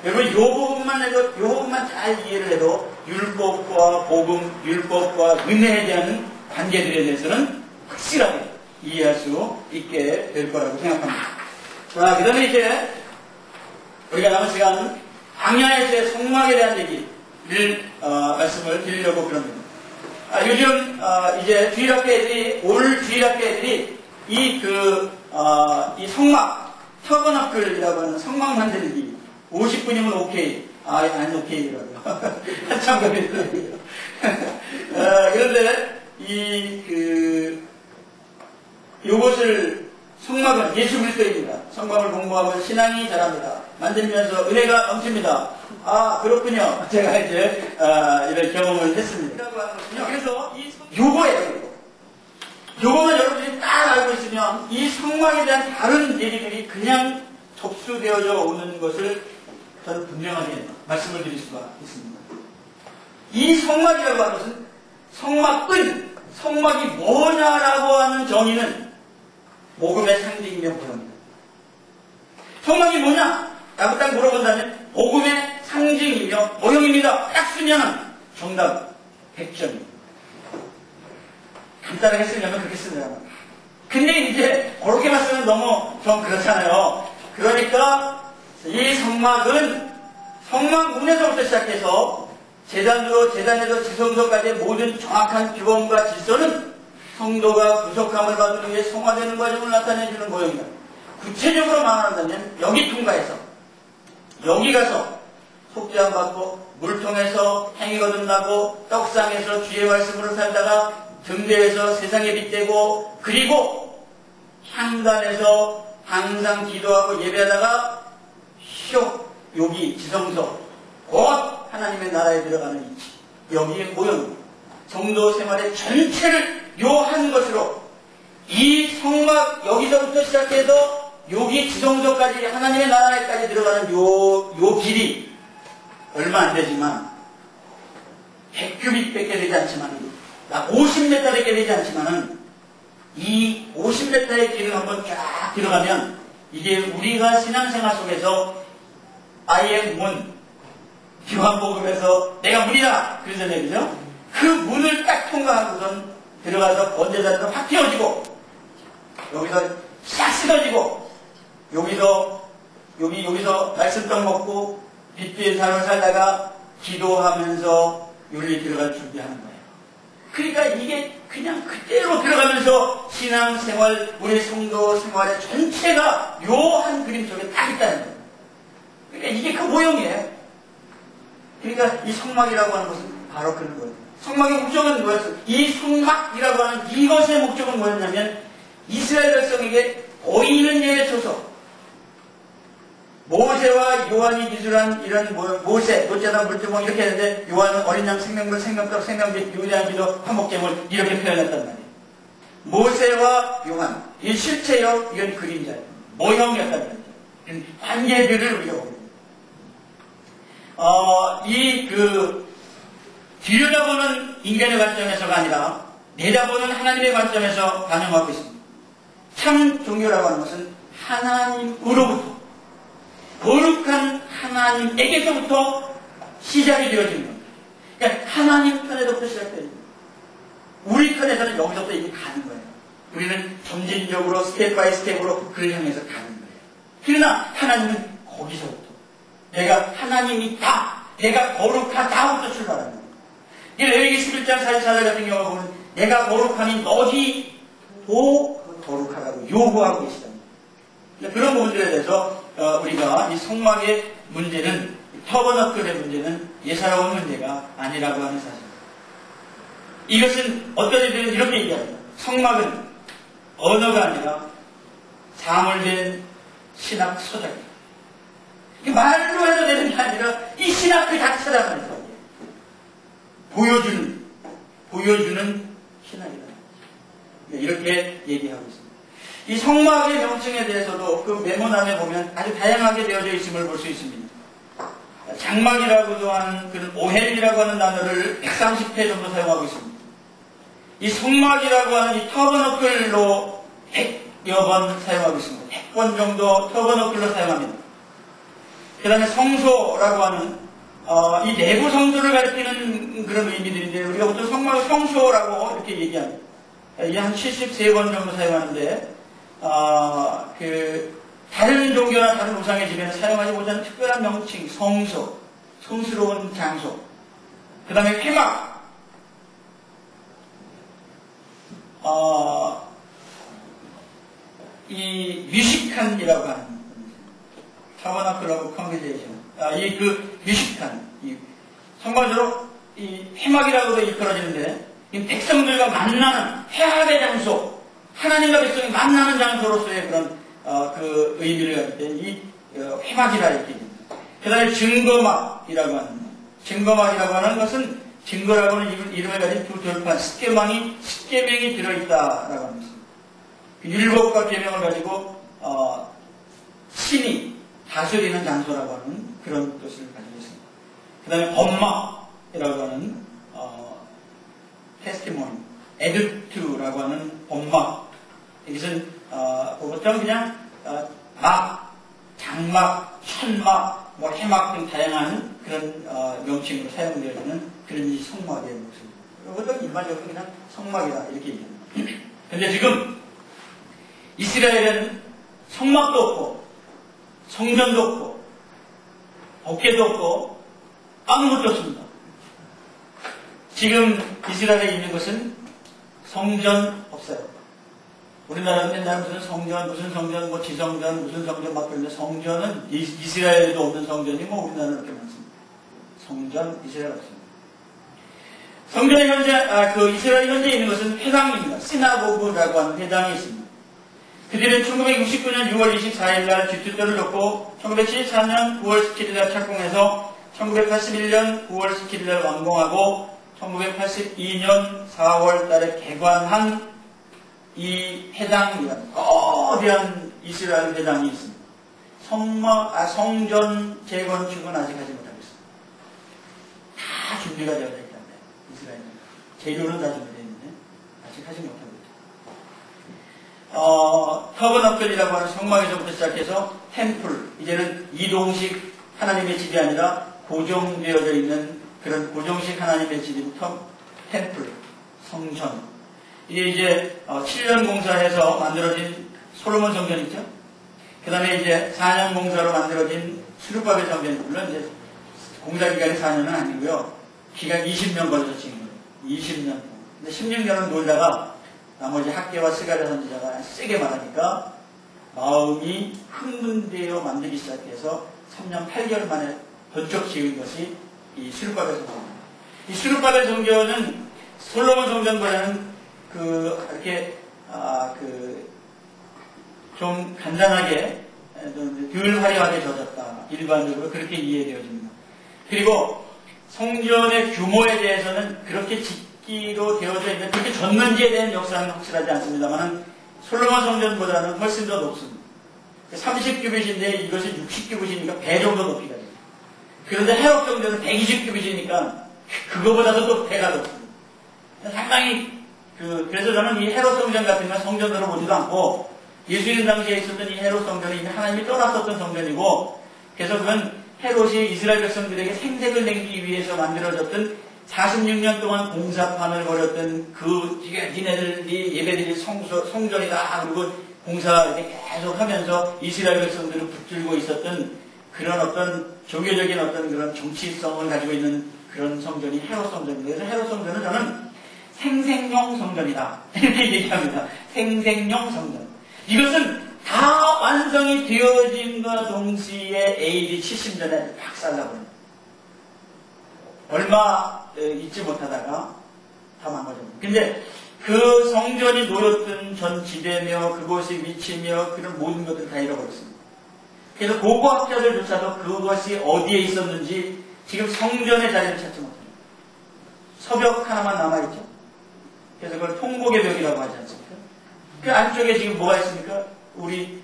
여러분, 이 부분만 잘 이해를 해도 율법과 복음, 율법과 은혜에 대한 관계들에 대해서는 확실하게 이해할 수 있게 될 거라고 생각합니다. 자, 그 다음에 이제 우리가 남은 시간은 광야에서의 성막에 대한 얘기를 말씀을 드리려고 그럽니다. 요즘 이제 주일학교 애들이, 올 주일학교 애들이 이 성막, 터버너클이라고 하는 성막 만들기 50분이면 오케이. 아니 오케이라고요. 한참 걸리더라고요. 그런데 요것을 성막은 예수 그리스도입니다. 성막을 공부하면 신앙이 자랍니다. 만들면서 은혜가 넘칩니다. 아, 그렇군요. 제가 이제 이런 경험을 했습니다. 그래서 요거예요. 요거만 여러분들이 딱 알고 있으면 이 성막에 대한 다른 얘기들이 그냥 접수되어져 오는 것을 저는 분명하게 말씀을 드릴 수가 있습니다. 이 성막이라고 하는 것은, 성막이 뭐냐라고 하는 정의는 복음의 상징이며 모형입니다. 성막이 뭐냐? 라고 딱 물어본다면 복음의 상징이며 모형입니다. 딱 쓰면 정답 100점입니다. 간단하게 쓰려면 그렇게 쓰느라고. 근데 이제 그렇게만 쓰면 너무 좀 그렇잖아요. 그러니까 이 성막은 성막 문에서부터 시작해서 재단에서 지성소까지의 모든 정확한 규범과 질서는 성도가 구속함을 받은 후에 성화되는 과정을 나타내주는 모형이다. 구체적으로 말한다면 여기 통과해서 여기 가서 속죄함 받고 물통에서 행위 거듭나고 떡상에서 주의 말씀으로 살다가 등대에서 세상에 빗대고, 그리고 향단에서 항상 기도하고 예배하다가 여기 지성소, 곧 하나님의 나라에 들어가는 위치, 여기에 모형, 성도 생활의 전체를 요 한 것으로 이 성막 여기서부터 시작해서 여기 지성소까지 하나님의 나라에까지 들어가는 요 길이 얼마 안 되지만 100큐빅밖에 되지 않지만 50m밖에 되지 않지만은 이 50m의 길을 한번 쫙 들어가면 이게 우리가 신앙생활 속에서 I am 문, 요한복음에서 내가 문이다 그러잖아요, 그죠? 그 문을 딱 통과하고선 들어가서 번제자리가 확 펴지고 여기서 싹 쓰러지고 여기서 말씀떡 먹고 빛된 삶을 살다가 기도하면서 윤리 들어갈 준비하는 거예요. 그러니까 이게 그냥 그대로 들어가면서 신앙생활, 우리 성도 생활의 전체가 묘한 그림 속에 딱 있다는 거예요. 그러니까 이게 그 모형이에요. 그러니까 이 성막이라고 하는 것은 바로 그런 거예요. 성막의 목적은 뭐였어요? 이 성막이라고 하는 이것의 목적은 뭐였냐면 이스라엘 백성에게 보이는 예에 서서 모세와 요한이 기술한 이런 모세, 노자단 물두멍 이렇게 했는데 요한은 어린 양 생명물, 생명떡, 생명빛, 유대한 기도, 화목제물 이렇게 표현했단 말이에요. 모세와 요한, 이 실체요, 이건 그림자예요. 모형이었단 말이에요. 관계들을 우리가 보는 들여다보는 인간의 관점에서가 아니라 내다보는 하나님의 관점에서 반영하고 있습니다. 참 종교라고 하는 것은 하나님으로부터 거룩한 하나님에게서부터 시작이 되어지는 겁니다. 그러니까 하나님 편에서부터 시작됩니다. 우리 편에서는 여기서부터 이게 가는 거예요. 우리는 점진적으로 스텝 바이 스텝으로 그를 향해서 가는 거예요. 그러나 하나님은 거기서부터 내가 하나님이다, 내가 거룩하다부터 출발하는 거예요. 레위기 11장 44절 같은 경우 보면 내가 거룩하니 너희도 거룩하라고 요구하고 계시다. 그런 부분들에 대해서 우리가 이 성막의 문제는, 터버너클의 문제는 예사로운 문제가 아니라고 하는 사실입니다. 이것은 어떤 이들은 이렇게 얘기합니다. 성막은 언어가 아니라 사물된 신학 서적이다. 말로 해도 되는 게 아니라 이 신학 그 자체라는 거예요. 보여주는 신학이다. 이렇게 얘기하고 있습니다. 이 성막의 명칭에 대해서도 그 메모란에 보면 아주 다양하게 되어져 있음을 볼 수 있습니다. 장막이라고도 하는 그런 오헬이라고 하는 단어를 130회 정도 사용하고 있습니다. 이 성막이라고 하는 이 터버너클로 100여 번 사용하고 있습니다. 100번 정도 터버너클로 사용합니다. 그 다음에 성소라고 하는 이 내부 성소를 가리키는 그런 의미들인데 우리가 보통 성막을 성소라고 이렇게 얘기합니다. 이게 한 73번 정도 사용하는데 다른 종교나 다른 우상의 집에는 사용하지 못하는 특별한 명칭, 성소, 성스러운 장소, 그 다음에 회막, 이 뮤식칸이라고 하는 타버나클하고 컨비제이션, 이 뮤식칸, 성관적으로 이 회막이라고도 일컬어지는데 이 백성들과 만나는 회합의 장소, 하나님과 백성이 만나는 장소로서의 그런 그 의미를 가질 때 이 회막이라 이렇게 됩니다. 그 다음에 증거막이라고 하는 것은 증거라고 하는 이름을 가진 두 돌판, 십계명이 들어있다라고 하는 것입니다. 율법과 계명을 가지고 신이 다스리는 장소라고 하는 그런 뜻을 가지고 있습니다. 그 다음에 법막이라고 하는 테스티모니, 에드투라고 하는 법막. 이것은 보통 그냥 장막, 천막, 해막 등 다양한 그런 명칭으로 사용되어지는 그런 이 성막의 모습입니다. 이것도 일반적으로 그냥 성막이다 이렇게 얘기합니다. 그런데 지금 이스라엘은 성막도 없고 성전도 없고 법궤도 없고 아무것도 없습니다. 지금 이스라엘에 있는 것은 성전 없어요. 우리나라는 맨날 무슨 성전, 지성전, 무슨 성전 막 그러는데 성전은 이스라엘에도 없는 성전이 우리나라는 이렇게 많습니다. 성전 이스라엘 없습니다. 성전에 현재 이스라엘 현재 있는 것은 회당입니다. 시나고그라고 하는 회당이 있습니다. 그들은 1969년 6월 24일 날 주투도를 놓고 1974년 9월 17일 날 착공해서 1981년 9월 17일 날 완공하고 1982년 4월 달에 개관한 이 회당이란 거대한 이스라엘 회당이 있습니다. 성전 재건축은 아직 하지 못하고 있습니다. 다 준비가 되어 있다는 이스라엘은. 재료는 다 준비되어 있는데 아직 하지 못하고 있다. 터버너클이라고 하는 성막에서부터 시작해서 템플, 이제는 이동식 하나님의 집이 아니라 고정되어져 있는 그런 고정식 하나님의 집인 템플, 성전. 이게 이제 7년 공사해서 만들어진 솔로몬 성전 있죠? 그 다음에 이제 4년 공사로 만들어진 스룹바벨 성전. 물론 이제 공사 기간이 4년은 아니고요. 기간 20년 걸려서 지은 거예요. 20년. 근데 16년은 놀다가 나머지 학계와 스가랴 선지자가 세게 말하니까 마음이 흥분되어 만들기 시작해서 3년 8개월 만에 번쩍 지은 것이 이 스룹바벨 성전입니다. 이 스룹바벨 성전은 솔로몬 성전보다는 이렇게 좀 간단하게 덜 화려하게 져졌다. 일반적으로 그렇게 이해되어집니다. 그리고 성전의 규모에 대해서는 그렇게 짓기로 되어져 있는데 그렇게 졌는지에 대한 역사는 확실하지 않습니다만 솔로몬 성전보다는 훨씬 더 높습니다. 30규빗인데 이것이 60규빗이니까 배 정도 높이가 돼요. 그런데 헤롯 성전은 120규빗이니까 그거보다도 또 배가 높습니다. 상당히 그래서 저는 이 헤롯 성전 같은 건 성전으로 보지도 않고 예수님 당시에 있었던 이 헤롯 성전은 이미 하나님이 떠났었던 성전이고 그래서 그건 헤롯이 이스라엘 백성들에게 생색을 내기 위해서 만들어졌던 46년 동안 공사판을 벌였던 니네들이 예배드릴 성전이다 그리고 공사 이렇게 계속 하면서 이스라엘 백성들을 붙들고 있었던 그런 어떤 종교적인 어떤 그런 정치성을 가지고 있는 그런 성전이 헤롯 성전입니다. 그래서 헤롯 성전은 저는 생생용 성전이다. 이렇게 얘기합니다. 생생용 성전. 이것은 다 완성이 되어짐과 동시에 AD 70년에 박살나버립니다. 얼마 잊지 못하다가 다 망가집니다. 근데 그 성전이 놓였던 전 지대며 그곳의 위치며 그런 모든 것들을 다 잃어버렸습니다. 그래서 고고학자들조차도 그것이 어디에 있었는지 지금 성전의 자리를 찾지 못합니다. 서벽 하나만 남아있죠. 그래서 그걸 통곡의 벽이라고 하지 않습니까? 그 안쪽에 지금 뭐가 있습니까? 우리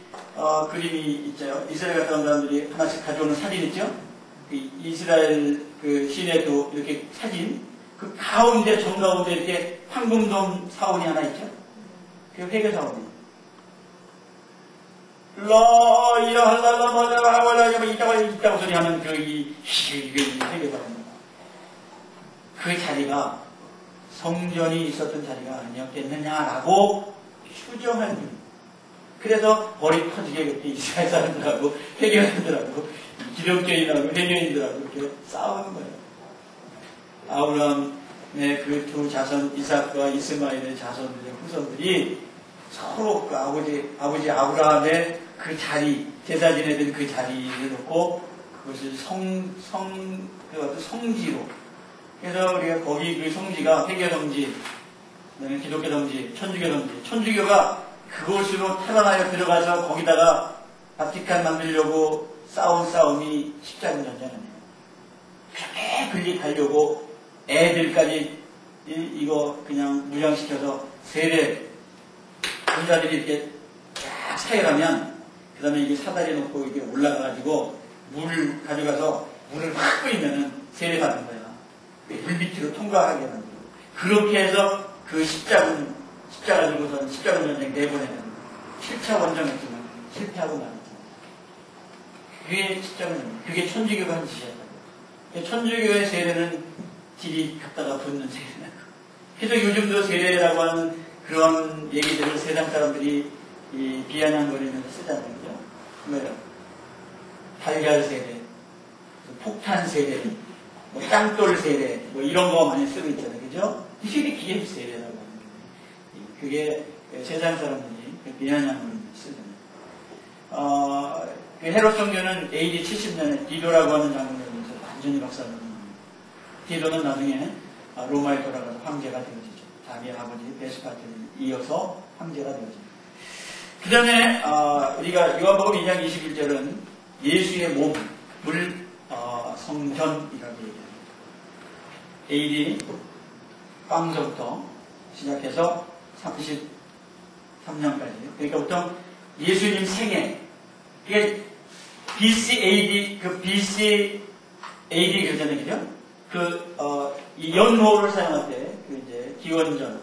그림이 있죠. 이스라엘 갔다 온 사람들이 하나씩 가져오는 사진 있죠? 이스라엘 시내도 이렇게 사진 그 가운데 정가운데 이렇게 황금돔 사원이 하나 있죠? 그 회계 사원이 이따고 소리 하는 이게 회계 사원입니다. 그 자리가 성전이 있었던 자리가 아니었겠느냐라고 추정한 중. 그래서 머리 터지게 그렇게 이스라엘 사람들하고 회계사람들하고 기독교인하고 회계인들하고 이렇게 싸우는 거예요. 아브라함의 그 두 자손 이삭과 이스마엘의 자손들의 후손들이 서로 그 아버지 아브라함의 그 자리, 제사 지내던 그 자리를 놓고 그것을 성지로. 그래서 우리가 거기 그 성지가 회계 성지, 기독교 성지, 천주교 성지. 천주교가 그곳으로 탈환하여 들어가서 거기다가 바티칸 만들려고 싸운 싸움이 십자군 전쟁이에요. 그렇게 분리하려고 애들까지 이거 그냥 무장시켜서 세례 군자들이 이렇게 쫙 사열하면 그 다음에 이게 사다리 놓고 이게 올라가가지고 물을 가져가서 물을 확 뿌리면은 세례 받는 거야. 물 밑으로 통과하게 만들고 그렇게 해서 그 십자가 들고선 십자군 전쟁 내보내는 7차 원정했지만 실패하고 말았죠. 그게 십자군, 그게 천주교가 한 짓이었다고. 천주교의 세례는 딜이 갖다가 붙는 세례라고. 그래서 요즘도 세례라고 하는 그런 얘기들을 세상 사람들이 비아냥거리면서 쓰잖아요. 그죠? 뭐예요? 달걀 세례, 폭탄 세례, 뭐 땅돌 세례, 뭐 이런 거 많이 쓰고 있잖아요. 그죠? 이게 기계 세례라고 하는 거예요. 그게 세상 사람들이 비아냥을 쓰잖아요. 그 헤롯 성전은 AD 70년에 디도라고 하는 장군에서 완전히 박살납니다. 디도는 나중에 로마에 돌아가서 황제가 되어지죠. 자기 아버지 베스파트를 이어서 황제가 되어집니다. 그 다음에 우리가 요한복음 2장 21절은 예수의 몸을 성전이라고 얘기합니다. AD 빵서부터 시작해서 33년까지. 그러니까 보통 예수님 생애, 이게 BC AD, BC AD 그러잖아요. 그죠? 이 연호를 사용할 때, 이제 기원후,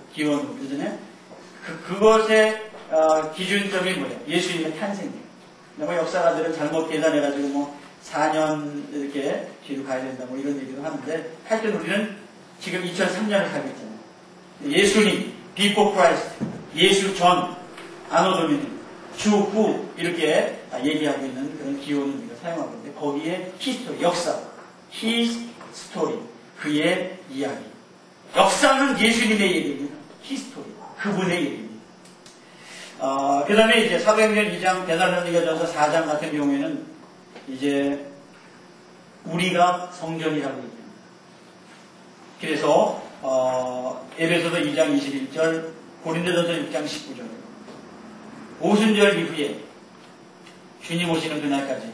그전에 그것의 기준점이 뭐예요? 예수님의 탄생이에요. 뭐 역사가들은 잘못 계산해가지고 4년 이렇게 뒤로 가야 된다 이런 얘기도 하는데 하여튼 우리는 지금 2003년을 살고 있잖아요. 예수님, before Christ, 예수 전, anno domini, 주 후 이렇게 얘기하고 있는 그런 기호를 우리가 사용하고 있는데 거기에 히스토리, 역사, his story, 그의 이야기. 역사는 예수님의 얘기입니다. 히스토리, 그분의 얘기입니다. 그 다음에 이제 사도행전 2장, 데살로니가전서 4장 같은 경우에는 이제 우리가 성전이라고 얘기합니다. 그래서 에베소서 2장 21절, 고린도전서 6장 19절, 오순절 이후에 주님 오시는 그날까지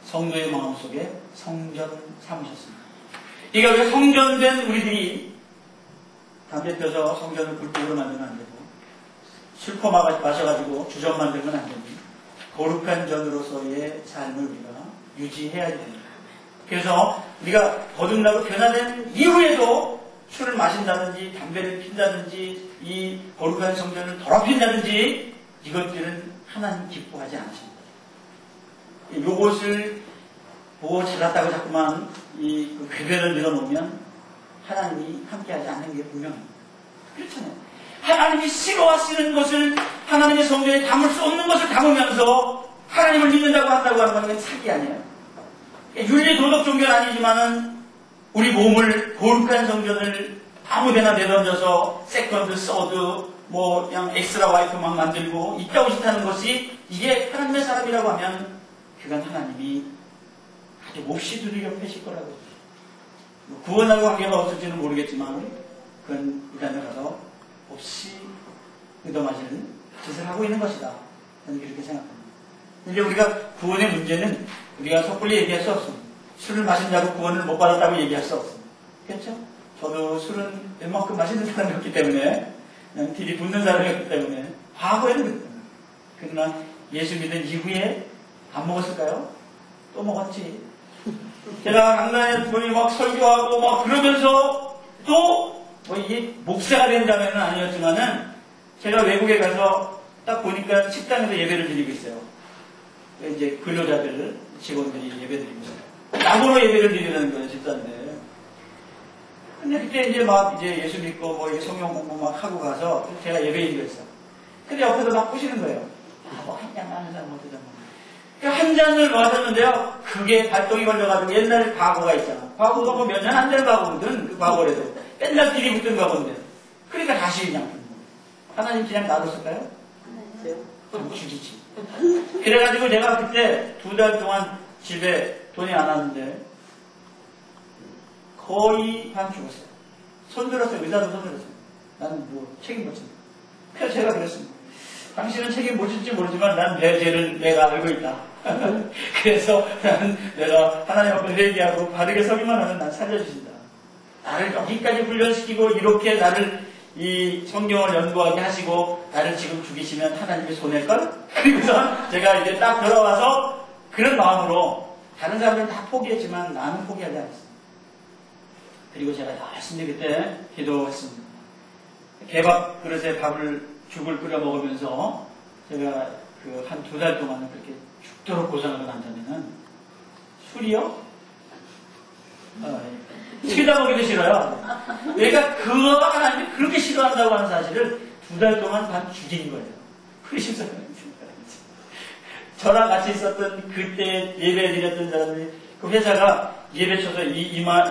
성도의 마음속에 성전 삼으셨습니다. 그러니까 왜 성전된 우리들이 담배 펴서 성전을 불빛으로 만들면 안 되고 술 마셔가지고 주점 만들면 안 됩니다. 거룩한 전으로서의 삶을 우리가 유지해야 됩니다. 그래서 우리가 거듭나고 변화된 이후에도 술을 마신다든지 담배를 핀다든지 이 거룩한 성전을 더럽힌다든지 이것들은 하나님 기뻐하지 않으십니다. 요것을 보고 잘났다고 자꾸만 이 궤변을 밀어놓으면 하나님이 함께하지 않는 게 분명합니다. 그렇잖아요. 하나님이 싫어하시는 것을 하나님의 성전에 담을 수 없는 것을 담으면서 하나님을 믿는다고 한다고 하는 건 사기 아니에요. 윤리 도덕 종교는 아니지만은 우리 몸을 거룩한 성전을 아무데나 내던져서 세컨드, 서드, 뭐 그냥 엑스라 와이프 막 만들고 있다고 싶다는 것이 이게 하나님의 사람이라고 하면 그건 하나님이 아주 몹시 두드려 패실 거라고. 구원하고 관계가 없을지는 모르겠지만 그건 이 단에 가서 몹시 의도맞은 짓을 하고 있는 것이다. 저는 그렇게 생각합니다. 근데 우리가 구원의 문제는 우리가 섣불리 얘기할 수 없습니다. 술을 마신다고 구원을 못 받았다고 얘기할 수 없습니다. 그렇죠? 저도 술은 웬만큼 마시는 사람이었기 때문에 그냥 딜이 붙는 사람이었기 때문에 과거에는 그랬습니다. 그러나 예수 믿은 이후에 안 먹었을까요? 또 먹었지. 제가 강단에 보니 막 설교하고 막 그러면서 또 뭐 이게 목사가 된다면은 아니었지만은 제가 외국에 가서 딱 보니까 식당에서 예배를 드리고 있어요. 이제 근로자들, 직원들이 예배 드리고 있어요. 야구로 예배를 드리라는 거예요, 집사인데. 근데 그때 이제 막 이제 예수 믿고 뭐 성경 공부 막 하고 가서 제가 예배 드렸어요. 근데 옆에서 막 보시는 거예요. 뭐 한 잔 하는 사람 어떠자 뭐. 한 잔을 마셨는데요. 그게 발동이 걸려가지고 옛날 과거가 있잖아. 과거가 뭐 몇 년 안 될 과거거든. 그 과거라도. 맨날 길이 붙은 과거인데. 그러니까 다시 그냥. 하나님 그냥 놔뒀을까요? 안 죽이지. 그래가지고 내가 그때 2달 동안 집에 돈이 안 왔는데 거의 반 죽었어요. 손들었어요. 의사도 손들었어요. 나는 뭐 책임 못 집니다. 그래서 제가 그랬습니다. 당신은 책임 못 질지 모르지만 난 내 죄를 내가 알고 있다. 그래서 나는 내가 하나님 앞에 회개하고 바르게 서기만 하면 난 살려주신다. 나를 여기까지 훈련시키고 이렇게 나를 이 성경을 연구하게 하시고 나를 지금 죽이시면 하나님이 손해일걸? 그래서 제가 이제 딱 돌아와서 그런 마음으로 다른 사람들은 다 포기했지만 나는 포기하지 않았습니다. 그리고 제가 열심히 그때 기도했습니다. 개밥 그릇에 죽을 끓여 먹으면서 제가 그 한 2달 동안은 그렇게 죽도록 고생하고 난 다음에는 술이요? 쳐다보기도 싫어요. 내가 그거 하나님이 그렇게 싫어한다고 하는 사실을 2달 동안 반 죽인 거예요. 그게 심상합니다. 저랑 같이 있었던 그때 예배 드렸던 사람들이 그 회사가 예배처소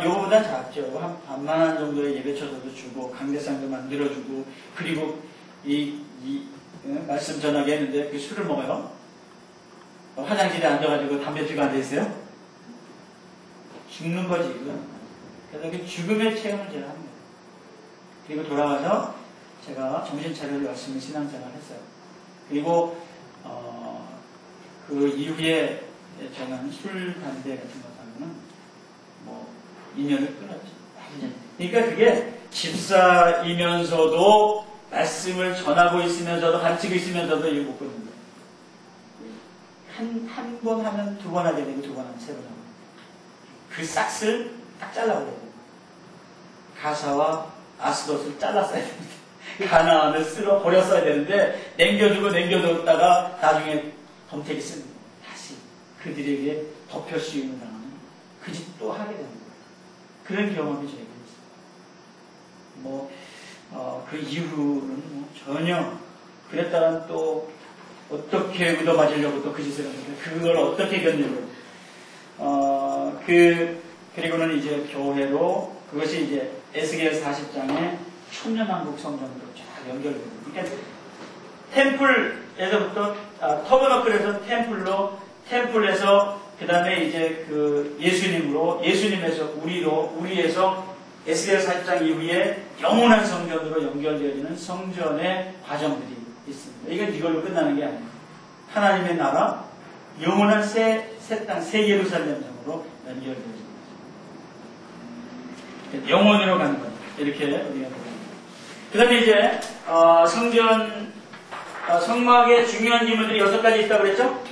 요거보다 작죠. 한 반만원 정도의 예배처소도 주고 강대상도 만들어주고 그리고 말씀 전하게 했는데 그 술을 먹어요. 화장실에 앉아가지고 담배 피고 앉아있어요. 죽는 거지 이거. 그래서 그 죽음의 체험을 제가 합니다. 그리고 돌아와서 제가 정신차려를 열심히 신앙생활을 했어요. 그리고 그 이후에 저는 술, 담배 같은 거 하면은 뭐 인연을 끊었죠. 그러니까 그게 집사이면서도 말씀을 전하고 있으면서도 가르치고 있으면서도 이거 못 거든요. 한 번 하면 2번 하게 되고 2번 하면 3번 하고 그 싹을 딱 잘라버려야 돼요. 가사와 아스돗을 잘랐어야 됩니다. 가나안을 쓸어 버렸어야 되는데 남겨두다가 나중에 덤태기 씁니다. 다시 그들에게 덮여 씌우는 당하는 그 짓 또 하게 되는 거예요. 그런 경험이 저에게 있어요. 그 이후는 뭐 전혀 그랬다간 또 어떻게 얻어맞으려고 또 그 짓을 하는데 그걸 어떻게 견디고 그리고는 이제 교회로 그것이 이제 에스겔 40장의 천년왕국 성전으로 쫙 연결되고 그러니까 템플에서부터 터버너클에서 템플로 템플에서 그 다음에 이제 그 예수님에서 우리에서 에스겔 40장 이후에 영원한 성전으로 연결되어지는 성전의 과정들이 있습니다. 이건 이걸로 끝나는 게 아니에요. 하나님의 나라, 영원한 새 땅, 새 예루살렘성으로 연결되어집니다. 영원으로 가는 거예요. 이렇게 우리가 보는 거예요. 그 다음에 이제 성막의 중요한 기물들이 6가지 있다고 그랬죠?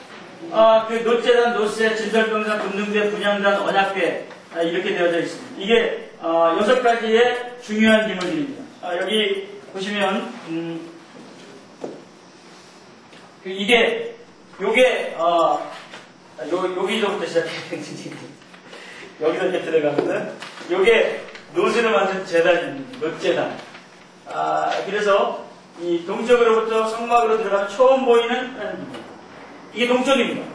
그 노제단, 노새, 진설병상, 금등대, 분향단, 언약궤 이렇게 되어져 있습니다. 이게 6가지의 중요한 기물들입니다. 여기 보시면 요게 여기서부터 시작해요. 여기서 이제 들어가거든. 요게 노새로 만든 제단입니다. 노제단. 그래서 이 동쪽으로부터 성막으로 들어가면 처음 보이는 이게 동쪽입니다.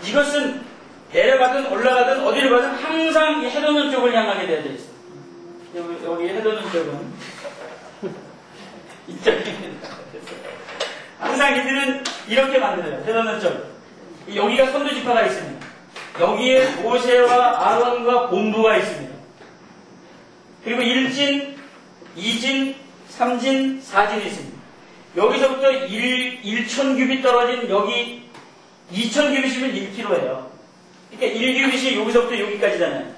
이것은 내려가든 올라가든 어디로 가든 항상 해돋는 쪽을 향하게 되어져 있어요. 여기 해돋는 쪽은 이쪽입니다. 항상 이들은 이렇게 만들어요. 해돋는 쪽. 여기가 선두지파가 있습니다. 여기에 모세와 아론과 본부가 있습니다. 그리고 1진, 2진, 3진, 4진이 있습니다. 여기서부터 1,000규빗 떨어진 여기 2,000규빗이면 1km예요. 그러니까 1규빗이 여기서부터 여기까지잖아요.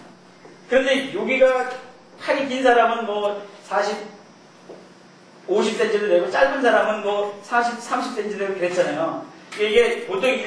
그런데 여기가 팔이 긴 사람은 뭐 50cm도 되고 짧은 사람은 뭐 30cm 되고 그랬잖아요. 이게 보통